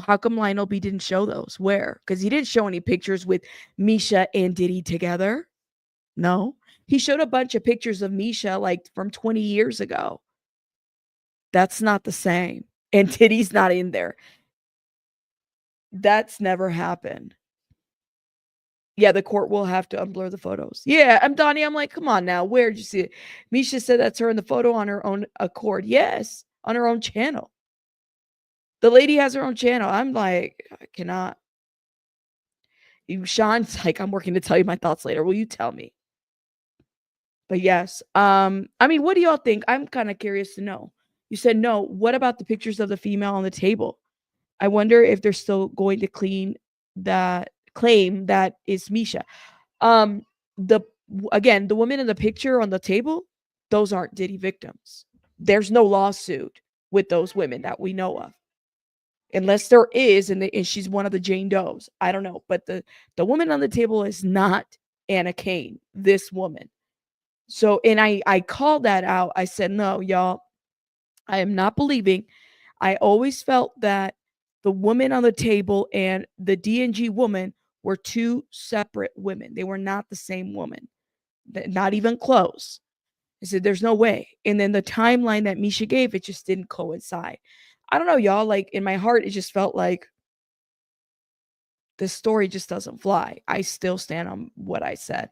how come Lionel B didn't show those? Where? Because he didn't show any pictures with Misha and Diddy together. No. He showed a bunch of pictures of Misha like from 20 years ago. That's not the same. And Diddy's not in there. That's never happened. Yeah, the court will have to unblur the photos. Yeah, I'm Donnie. I'm like, come on now. Where did you see it? Misha said that's her in the photo on her own accord. Yes, on her own channel. The lady has her own channel. I'm like, I cannot. Sean's like, I'm working to tell you my thoughts later. Will you tell me? But yes, I mean, what do y'all think? I'm kind of curious to know. You said no. What about the pictures of the female on the table? I wonder if they're still going to claim that is Misha. Um, the Again, the woman in the picture on the table, those aren't Diddy victims. There's no lawsuit with those women that we know of, unless there is, and she's one of the Jane Does. I don't know, but the woman on the table is not Anna Kane. This woman. So, and I called that out. I said, no, y'all, I am not believing. I always felt that the woman on the table and the DNG woman were two separate women. They were not the same woman, not even close. I said, there's no way. And then the timeline that Misha gave, it just didn't coincide. I don't know, y'all. Like, in my heart, it just felt like this story just doesn't fly. I still stand on what I said.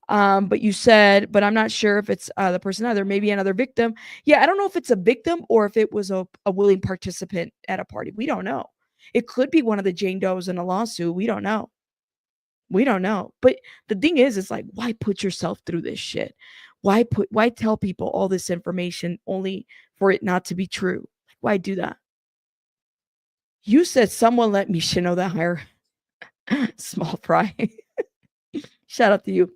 But you said, but I'm not sure if it's the person either. Maybe another victim. Yeah, I don't know if it's a victim or if it was a willing participant at a party. We don't know. It could be one of the Jane Does in a lawsuit. We don't know. We don't know. But the thing is, it's like, why put yourself through this shit? Why tell people all this information only for it not to be true? Why do that? You said someone let Misha know that higher. Small fry. Shout out to you.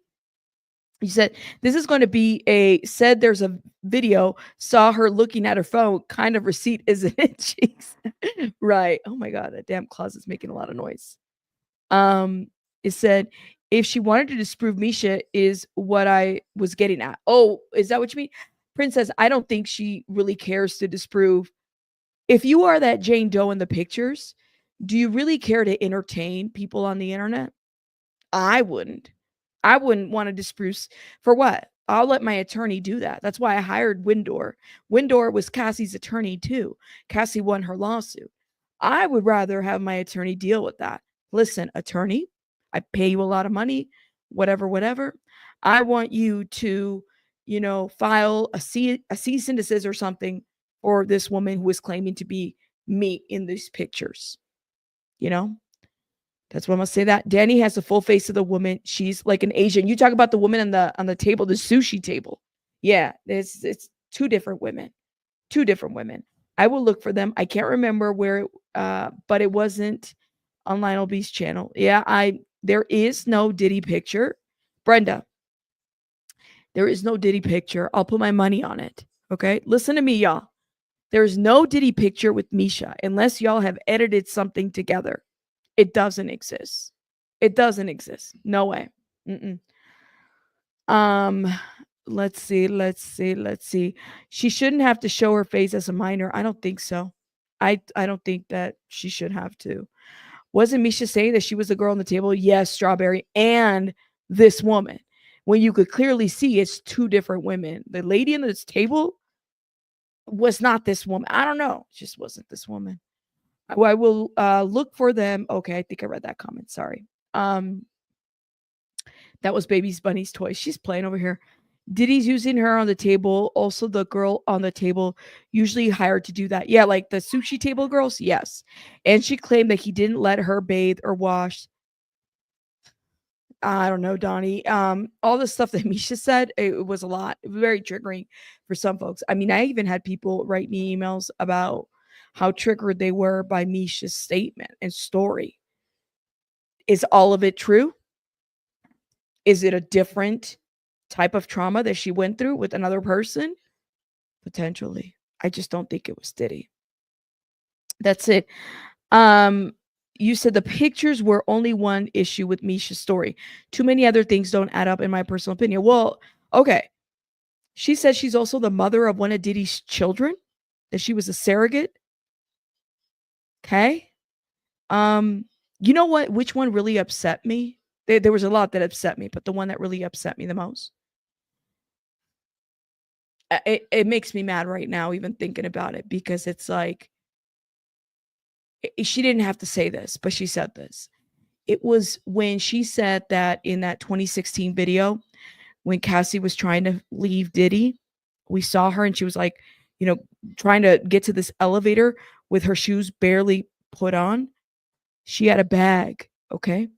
You said this is going to be said there's a video, saw her looking at her phone, kind of receipt, isn't it? Jeez. Right. Oh my God, that damn closet's making a lot of noise. It said, if she wanted to disprove Misha is what I was getting at. Oh, is that what you mean? Princess, I don't think she really cares to disprove. If you are that Jane Doe in the pictures, do you really care to entertain people on the internet? I wouldn't. I wouldn't want to disprove for what? I'll let my attorney do that. That's why I hired Windor. Windor was Cassie's attorney too. Cassie won her lawsuit. I would rather have my attorney deal with that. Listen, attorney, I pay you a lot of money, whatever. I want you to, file a cease and desist or something for this woman who is claiming to be me in these pictures. That's what I'm gonna say. That Danny has the full face of the woman. She's like an Asian. You talk about the woman on the table, the sushi table. Yeah, it's two different women. Two different women. I will look for them. I can't remember where, but it wasn't on Lionel B's channel. Yeah, there is no Diddy picture. Brenda, there is no Diddy picture. I'll put my money on it. Okay, listen to me, y'all. There's no Diddy picture with Misha unless y'all have edited something together. It doesn't exist. It doesn't exist. No way. Mm-mm. Let's see. She shouldn't have to show her face as a minor. I don't think so. I don't think that she should have to. Wasn't Misha saying that she was the girl on the table? Yes, Strawberry and this woman. When you could clearly see it's two different women. The lady in this table was not this woman. I don't know. It just wasn't this woman. I will look for them. Okay, I think I read that comment. Sorry. That was Baby's Bunny's toy. She's playing over here. Diddy's using her on the table. Also, the girl on the table usually hired to do that. Yeah, like the sushi table girls. Yes. And she claimed that he didn't let her bathe or wash. I don't know, Donnie. All the stuff that Misha said, it was a lot. It was very triggering for some folks. I mean, I even had people write me emails about how triggered they were by Misha's statement and story. Is all of it true? Is it a different type of trauma that she went through with another person? Potentially. I just don't think it was Diddy. That's it. You said the pictures were only one issue with Misha's story. Too many other things don't add up, in my personal opinion. Well, okay. She says she's also the mother of one of Diddy's children, that she was a surrogate. Okay. You know what? Which one really upset me? There was a lot that upset me, but the one that really upset me the most, it makes me mad right now, even thinking about it, because it's like, she didn't have to say this, but she said this. It was when she said that in that 2016 video, when Cassie was trying to leave Diddy, we saw her and she was like, trying to get to this elevator with her shoes barely put on. She had a bag, okay?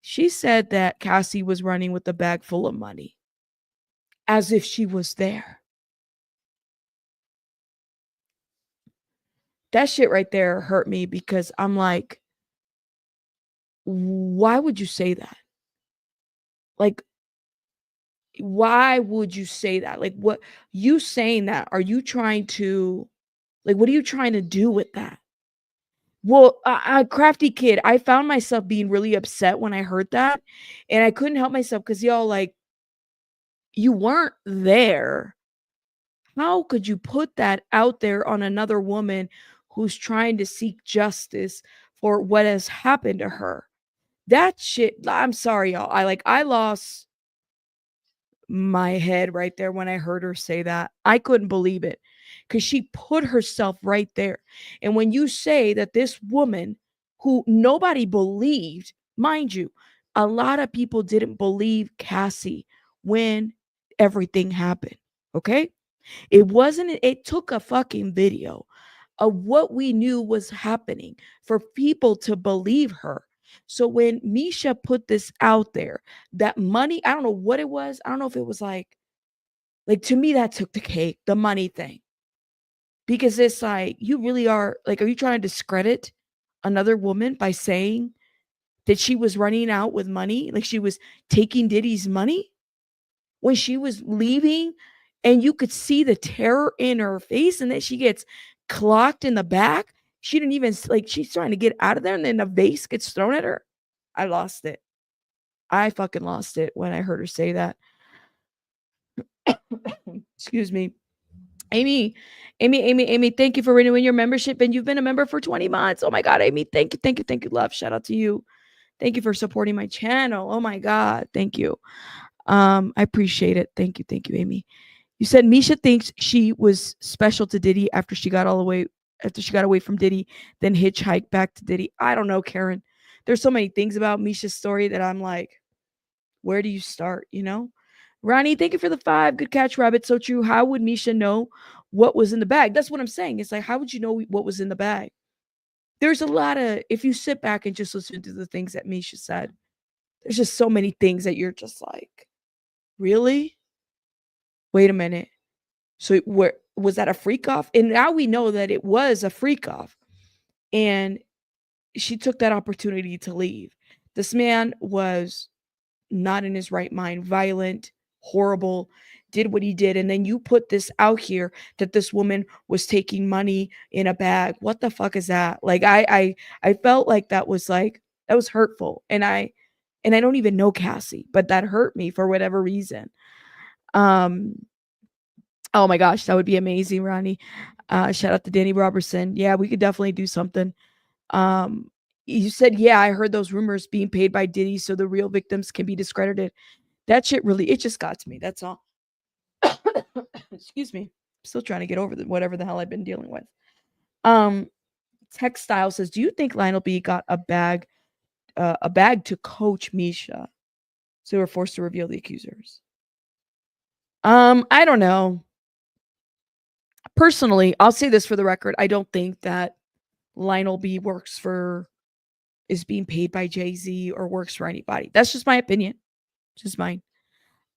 She said that Cassie was running with a bag full of money, as if she was there. that shit right there hurt me because I'm like, why would you say that? Like, why would you say that? Like, what you saying that? Are you trying to, like, what are you trying to do with that? Well, crafty kid, I found myself being really upset when I heard that, and I couldn't help myself because y'all, like, you weren't there. How could you put that out there on another woman who's trying to seek justice for what has happened to her? That shit, I'm sorry, y'all. I lost my head right there when I heard her say that. I couldn't believe it because she put herself right there. And when you say that this woman who nobody believed, mind you, a lot of people didn't believe Cassie when everything happened. Okay. It took a fucking video of what we knew was happening for people to believe her. So when Misha put this out there, that money, I don't know what it was. I don't know if it was like to me, that took the cake, the money thing. Because it's like, you really are you trying to discredit another woman by saying that she was running out with money? Like she was taking Diddy's money when she was leaving, and you could see the terror in her face, and then she gets clocked in the back. She didn't even like, she's trying to get out of there, and then a vase gets thrown at her. I lost it. I fucking lost it when I heard her say that. Excuse me. Amy, thank you for renewing your membership. And you've been a member for 20 months. Oh my God, Amy, thank you, love. Shout out to you. Thank you for supporting my channel. Oh my God, thank you. I appreciate it. Thank you, Amy. You said Misha thinks she was special to Diddy after she got away from Diddy, then hitchhiked back to Diddy. I don't know, Karen. There's so many things about Misha's story that I'm like, where do you start, you know? Ronnie, thank you for the 5. Good catch, Rabbit. So true. How would Misha know what was in the bag? That's what I'm saying. It's like, how would you know what was in the bag? There's a lot of, if you sit back and just listen to the things that Misha said, there's just so many things that you're just like, really? Wait a minute. So where was that a freak off? And now we know that it was a freak off. And she took that opportunity to leave. This man was not in his right mind, violent, horrible, did what he did. And then you put this out here that this woman was taking money in a bag. What the fuck is that? Like I felt like that was hurtful. And I don't even know Cassie, but that hurt me for whatever reason. Oh my gosh, that would be amazing, Ronnie. Shout out to Danny Robertson. Yeah, we could definitely do something. Um, you said, yeah, I heard those rumors being paid by Diddy so the real victims can be discredited. That shit really, it just got to me. That's all. Excuse me. I'm still trying to get over whatever the hell I've been dealing with. Textile says, do you think Lionel B got a bag to coach Misha? So we're forced to reveal the accusers. I don't know. Personally, I'll say this for the record. I don't think that Lionel B is being paid by Jay-Z or works for anybody. That's just my opinion. Just mine.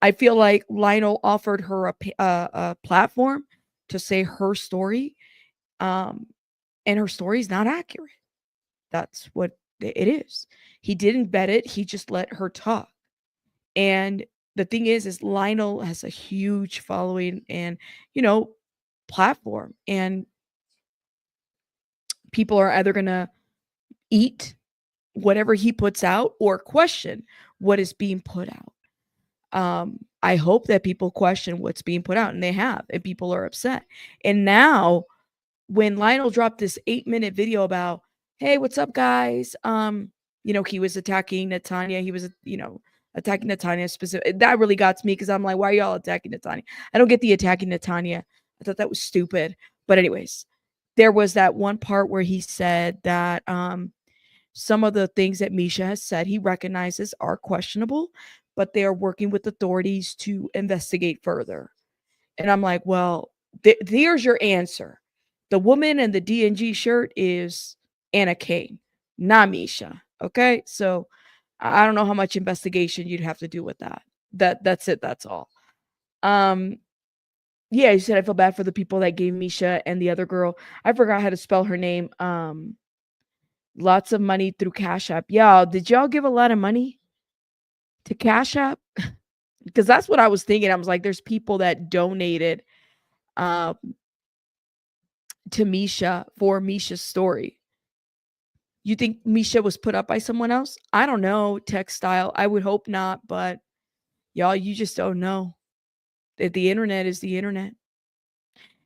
I feel like Lionel offered her a platform to say her story, and her story is not accurate. That's what it is. He didn't bet it. He just let her talk. And the thing is Lionel has a huge following and, platform. And people are either going to eat whatever he puts out or question what is being put out. I hope that people question what's being put out, and they have, and people are upset. And now when Lionel dropped this 8-minute video about, hey, what's up, guys? He was attacking Natanya. He was, attacking Natanya specific. That really got to me because I'm like, why are y'all attacking Natanya? I don't get the attacking Natanya. I thought that was stupid. But anyways, there was that one part where he said that some of the things that Misha has said he recognizes are questionable, but they are working with authorities to investigate further. And I'm like, well, there's your answer. The woman in the DNG shirt is Anna Kane, not Misha. Okay. So I don't know how much investigation you'd have to do with that. That's it. That's all. Yeah, he said, I feel bad for the people that gave Misha and the other girl. I forgot how to spell her name. Lots of money through Cash App. Yeah, did y'all give a lot of money to Cash App? Because that's what I was thinking. I was like, there's people that donated um to Misha for Misha's story. You think Misha was put up by someone else? I don't know, Textile. I would hope not, but y'all, you just don't know. That the internet is the internet.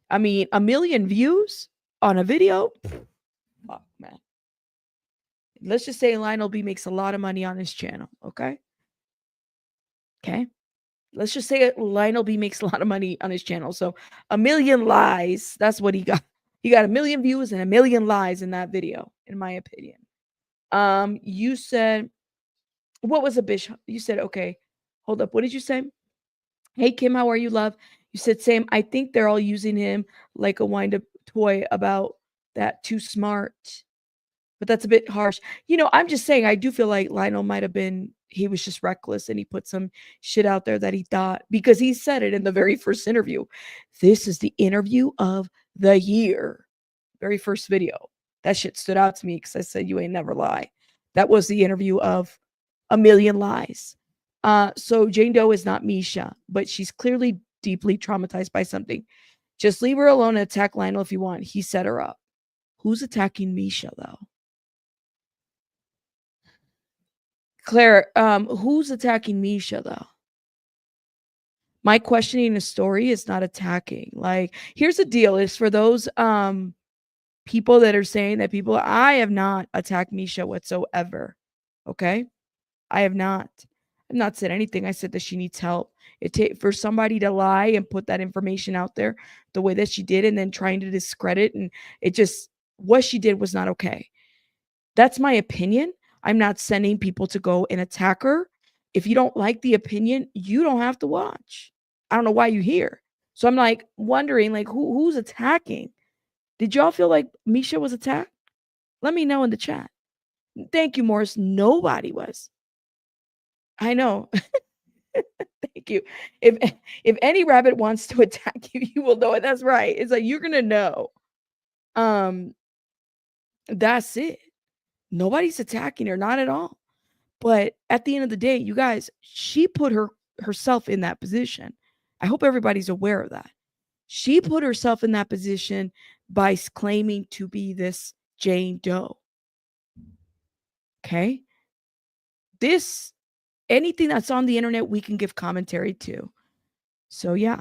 I mean, 1,000,000 views on a video? Fuck, man. Let's just say Lionel B makes a lot of money on his channel, okay? Okay. Let's just say Lionel B makes a lot of money on his channel. So 1,000,000 lies. That's what he got. He got 1,000,000 views and 1,000,000 lies in that video, in my opinion. You said, what was a bitch? You said, okay, hold up. What did you say? Hey, Kim, how are you, love? You said, same. I think they're all using him like a wind up toy about that. Too smart. But that's a bit harsh. I'm just saying, I do feel like Lionel might have been, he was just reckless and he put some shit out there that he thought, because he said it in the very first interview. This is the interview of the year. Very first video. That shit stood out to me because I said, you ain't never lie. That was the interview of 1,000,000 lies. So Jane Doe is not Misha, but she's clearly deeply traumatized by something. Just leave her alone and attack Lionel if you want. He set her up. Who's attacking Misha, though? Claire, who's attacking Misha, though? My questioning a story is not attacking. Like, here's the deal: is for those people that are saying that I have not attacked Misha whatsoever. Okay, I have not. I've not said anything. I said that she needs help. For somebody to lie and put that information out there the way that she did, and then trying to discredit, and what she did was not okay. That's my opinion. I'm not sending people to go and attack her. If you don't like the opinion, you don't have to watch. I don't know why you're here. So I'm like wondering, like, who's attacking? Did y'all feel like Misha was attacked? Let me know in the chat. Thank you, Morris. Nobody was. I know. Thank you. If any rabbit wants to attack you, you will know it. That's right. It's like you're gonna know. That's it. Nobody's attacking her, not at all. But at the end of the day, you guys, she put herself in that position. I hope everybody's aware of that. She put herself in that position by claiming to be this Jane Doe. Okay? Anything that's on the internet, we can give commentary to. So yeah.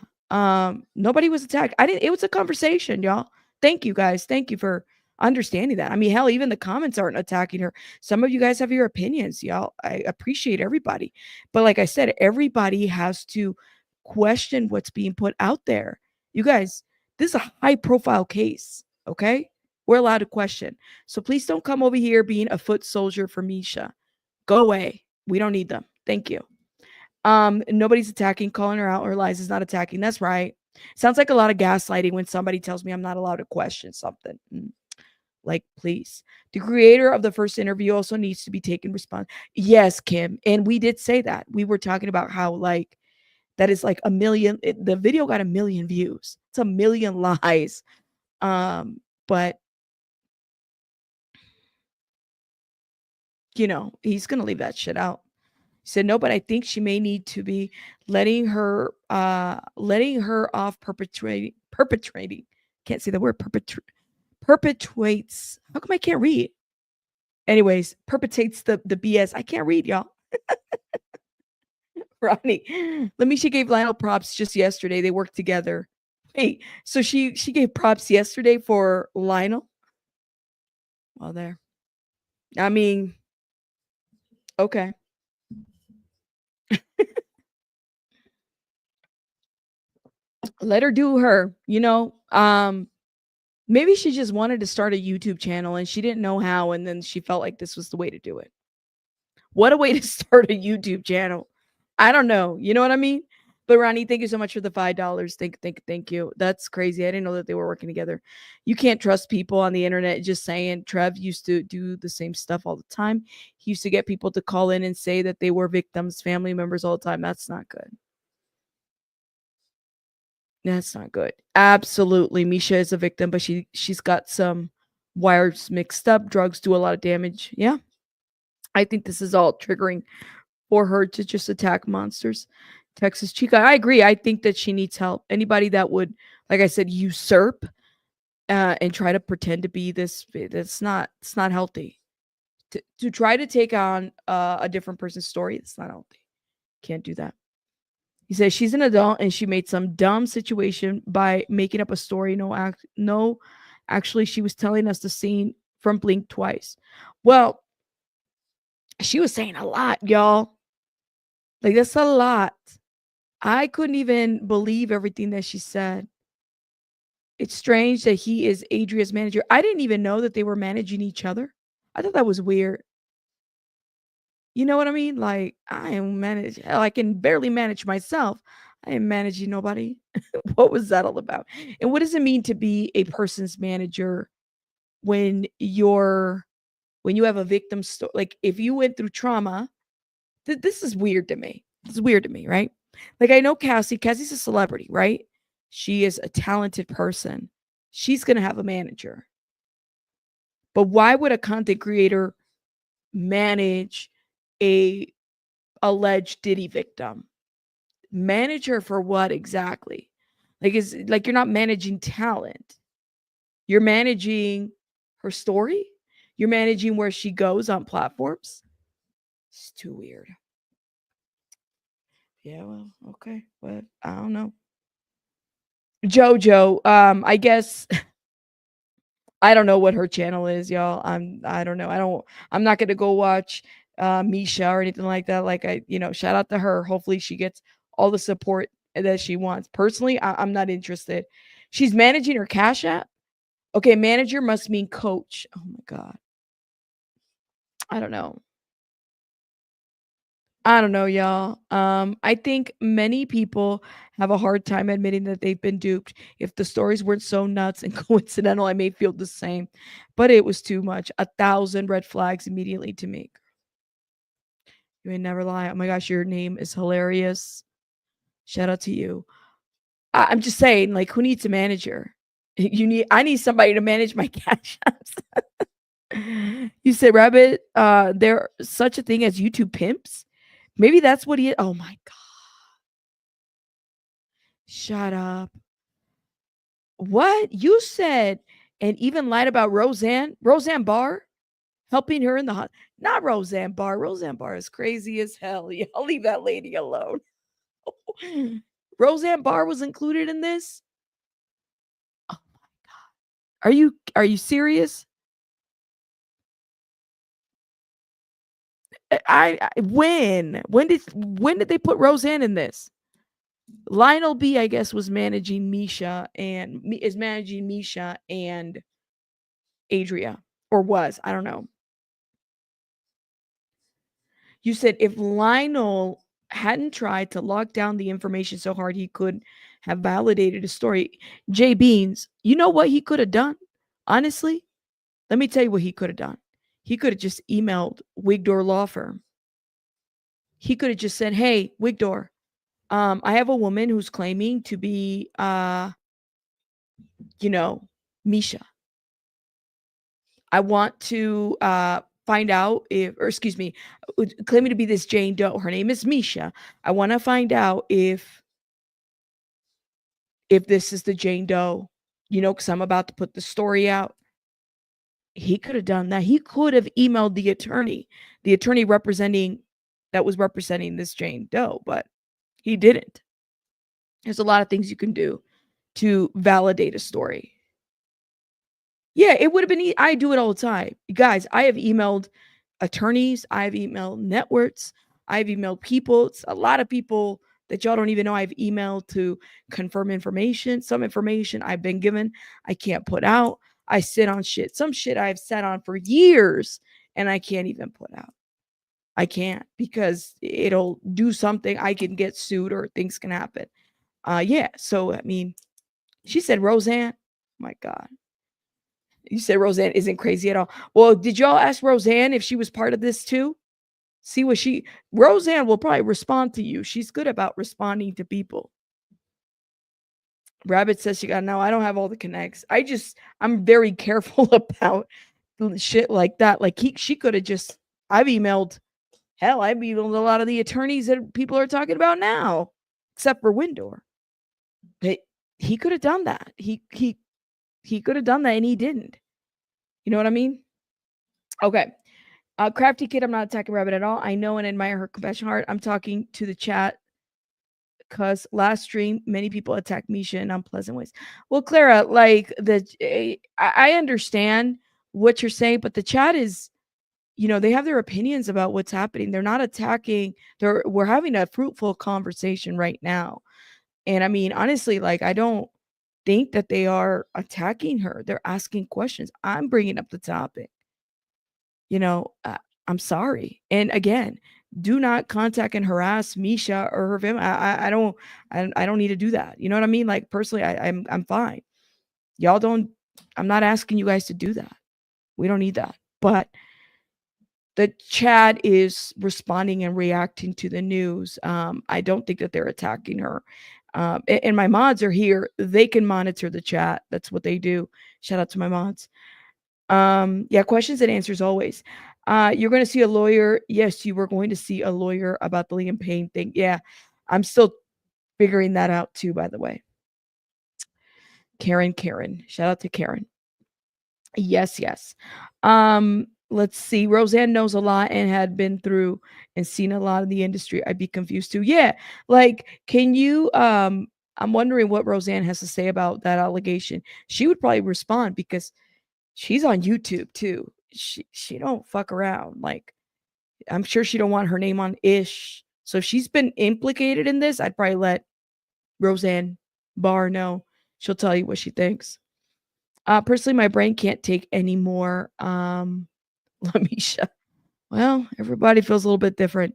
Nobody was attacked. It was a conversation, y'all. Thank you guys. Thank you for understanding that. I mean, hell, even the comments aren't attacking her. Some of you guys have your opinions, y'all. I appreciate everybody. But like I said, everybody has to question what's being put out there. You guys, this is a high profile case, okay? We're allowed to question. So please don't come over here being a foot soldier for Misha. Go away. We don't need them. Thank you. Nobody's attacking. Calling her out or lies is not attacking. That's right. Sounds like a lot of gaslighting when somebody tells me I'm not allowed to question something. Like, please. The creator of the first interview also needs to be taken response. Yes, Kim. And we did say that. We were talking about how, like, that is like 1,000,000. The video got 1,000,000 views. It's 1,000,000 lies. But he's gonna leave that shit out. He said, no, but I think she may need to be letting her off perpetrating. Can't say the word perpetuates. How come I can't read? Anyways, perpetrates the BS. I can't read, y'all. Ronnie, Lamisha gave Lionel props just yesterday. They worked together. Hey, so she gave props yesterday for Lionel. Well, there. I mean, okay. Let her do her, maybe she just wanted to start a YouTube channel and she didn't know how, and then she felt like this was the way to do it. What a way to start a YouTube channel. I don't know. You know what I mean? But Ronnie, thank you so much for the $5. Thank you. That's crazy. I didn't know that they were working together. You can't trust people on the internet. Just saying. Trev used to do the same stuff all the time. He used to get people to call in and say that they were victims, family members all the time. That's not good. That's not good. Absolutely, Misha is a victim, but she's got some wires mixed up. Drugs do a lot of damage. Yeah, I think this is all triggering for her to just attack monsters. Texas Chica, I agree. I think that she needs help. Anybody that would, like I said, usurp and try to pretend to be this, it's not healthy. To try to take on a different person's story, it's not healthy. Can't do that. He says she's an adult and she made some dumb situation by making up a story. No, actually, she was telling us the scene from Blink twice. Well, she was saying a lot, y'all. Like, that's a lot. I couldn't even believe everything that she said. It's strange that he is Adria's manager. I didn't even know that they were managing each other. I thought that was weird. You know what I mean? Like, I am managed. Hell, I can barely manage myself. I am managing nobody. What was that all about? And what does it mean to be a person's manager when you have a victim story? Like, if you went through trauma, this is weird to me. It's weird to me, right? Like, I know Cassie. Cassie's a celebrity, right? She is a talented person. She's gonna have a manager. But why would a content creator manage a alleged Diddy victim? Manager for what exactly? Like, is like you're not managing talent. You're managing her story. You're managing where she goes on platforms. It's too weird. Yeah, well, okay. But I don't know. JoJo, I guess I don't know what her channel is, y'all. I don't know. I'm not gonna go watch Misha or anything like that. Like shout out to her. Hopefully she gets all the support that she wants. Personally, I'm not interested. She's managing her Cash App. Okay, manager must mean coach. Oh my God. I don't know. I don't know, y'all. I think many people have a hard time admitting that they've been duped. If the stories weren't so nuts and coincidental, I may feel the same, but it was too much. 1,000 red flags immediately to me. You may never lie. Oh my gosh, your name is hilarious. Shout out to you. I'm just saying, like, who needs a manager? I need somebody to manage my cash apps. You said, Rabbit, there's such a thing as YouTube pimps. Maybe that's what he is. Oh my God. Shut up. What? You said, and even lied about Roseanne Barr, helping her in the hot. Not Roseanne Barr. Roseanne Barr is crazy as hell. Y'all leave that lady alone. Roseanne Barr was included in this? Oh my God. Are you serious? When did they put Roseanne in this? Lionel B, I guess, was managing Misha and is managing Misha and Adria, or was. I don't know. You said if Lionel hadn't tried to lock down the information so hard he could have validated his story. Jay Beans, you know what he could have done? Honestly, let me tell you what he could have done. He could have just emailed Wigdor Law Firm. He could have just said, "Hey, Wigdor, I have a woman who's claiming to be, Misha. I want to find out if, or excuse me, claiming to be this Jane Doe. Her name is Misha. I want to find out if this is the Jane Doe, because I'm about to put the story out." He could have done that. He could have emailed the attorney that was representing this Jane Doe, but he didn't. There's a lot of things you can do to validate a story. Yeah, it would have been. I do it all the time, guys. I have emailed attorneys. I've emailed networks. I've emailed people. It's a lot of people that y'all don't even know. I've emailed to confirm information. Some information I've been given, I can't put out. I sit on shit. Some shit I've sat on for years and I can't even put out. I can't because it'll do something. I can get sued or things can happen. Yeah. So I mean, she said Roseanne. My God. You said Roseanne isn't crazy at all. Well, did y'all ask Roseanne if she was part of this too? See what Roseanne will probably respond to you. She's good about responding to people. Rabbit says she got, no, I don't have all the connects. I'm very careful about shit like that. Like she could have just, I've emailed a lot of the attorneys that people are talking about now, except for Windor. But he could have done that. He could have done that and he didn't. You know what I mean? Okay. Crafty Kid, I'm not attacking Rabbit at all. I know and admire her compassion heart. I'm talking to the chat because last stream, many people attacked Misha in unpleasant ways. Well, Clara, like I understand what you're saying, but the chat is, they have their opinions about what's happening. They're not attacking. We're having a fruitful conversation right now. And I mean, honestly, like, I don't think that they are attacking her. They're asking questions. I'm bringing up the topic. I'm sorry. And again, do not contact and harass Misha or her family. I don't need to do that. You know what I mean? Like, personally, I'm fine. Y'all don't. I'm not asking you guys to do that. We don't need that. But the chat is responding and reacting to the news. I don't think that they're attacking her. And my mods are here. They can monitor the chat. That's what they do. Shout out to my mods. Yeah, questions and answers always. You're going to see a lawyer. Yes, you were going to see a lawyer about the Liam Payne thing. Yeah, I'm still figuring that out too, by the way. Karen. Shout out to Karen. Yes. Let's see. Roseanne knows a lot and had been through and seen a lot of the industry. I'd be confused too. Yeah. Like, can you, I'm wondering what Roseanne has to say about that allegation. She would probably respond because she's on YouTube too. She don't fuck around. Like, I'm sure she don't want her name on ish. So if she's been implicated in this, I'd probably let Roseanne Barr know. She'll tell you what she thinks. Personally, my brain can't take any more. Lamisha. Well, everybody feels a little bit different.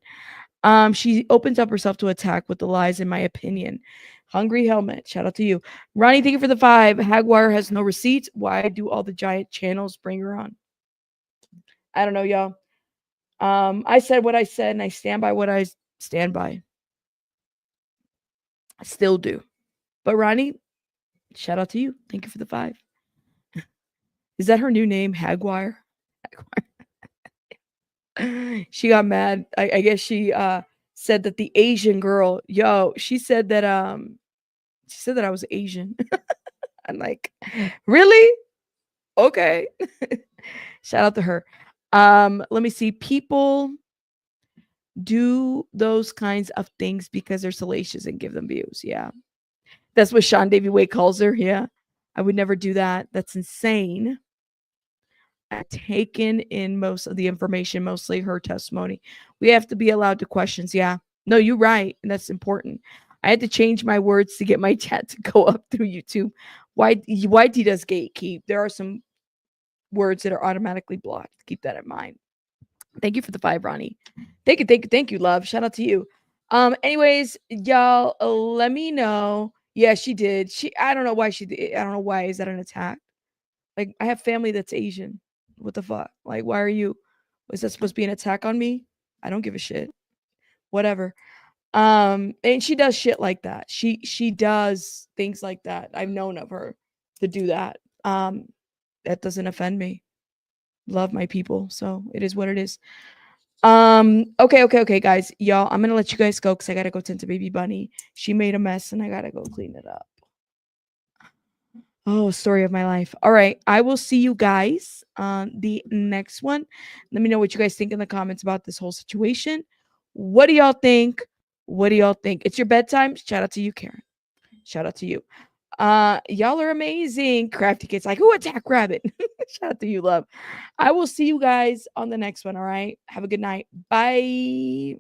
She opens up herself to attack with the lies, in my opinion. Hungry Helmet, shout out to you. Ronnie, thank you for the 5. Hagwire has no receipts. Why do all the giant channels bring her on? I don't know, y'all. I said what I said, and I stand by what I stand by. I still do. But Ronnie, shout out to you. Thank you for the 5. Is that her new name, Hagwire? She got mad. I guess she said that the Asian girl, she said that I was Asian. I'm like, really? Okay. Shout out to her. Let me see. People do those kinds of things because they're salacious and give them views. Yeah. That's what Sean Davy Way calls her. Yeah. I would never do that. That's insane. I've taken in most of the information, mostly her testimony. We have to be allowed to questions. Yeah. No, you're right. And that's important. I had to change my words to get my chat to go up through YouTube. YT does gatekeep. There are some words that are automatically blocked. Keep that in mind. Thank you for the 5, Ronnie. Thank you, love. Shout out to you. Anyways, y'all, let me know. Yeah, she did. I don't know why she did. I don't know why. Is that an attack? Like, I have family that's Asian. What the fuck? Like, why are you? Was that supposed to be an attack on me? I don't give a shit. Whatever. And she does shit like that. She does things like that. I've known of her to do that. That doesn't offend me. Love my people, so it is what it is. Okay, guys. Y'all, I'm gonna let you guys go because I gotta go tend to baby bunny. She made a mess and I gotta go clean it up. Oh, story of my life. All right. I will see you guys on the next one. Let me know what you guys think in the comments about this whole situation. What do y'all think? It's your bedtime. Shout out to you, Karen. Shout out to you. Y'all are amazing. Crafty Kids like, who attacked Rabbit? Shout out to you, love. I will see you guys on the next one. All right. Have a good night. Bye.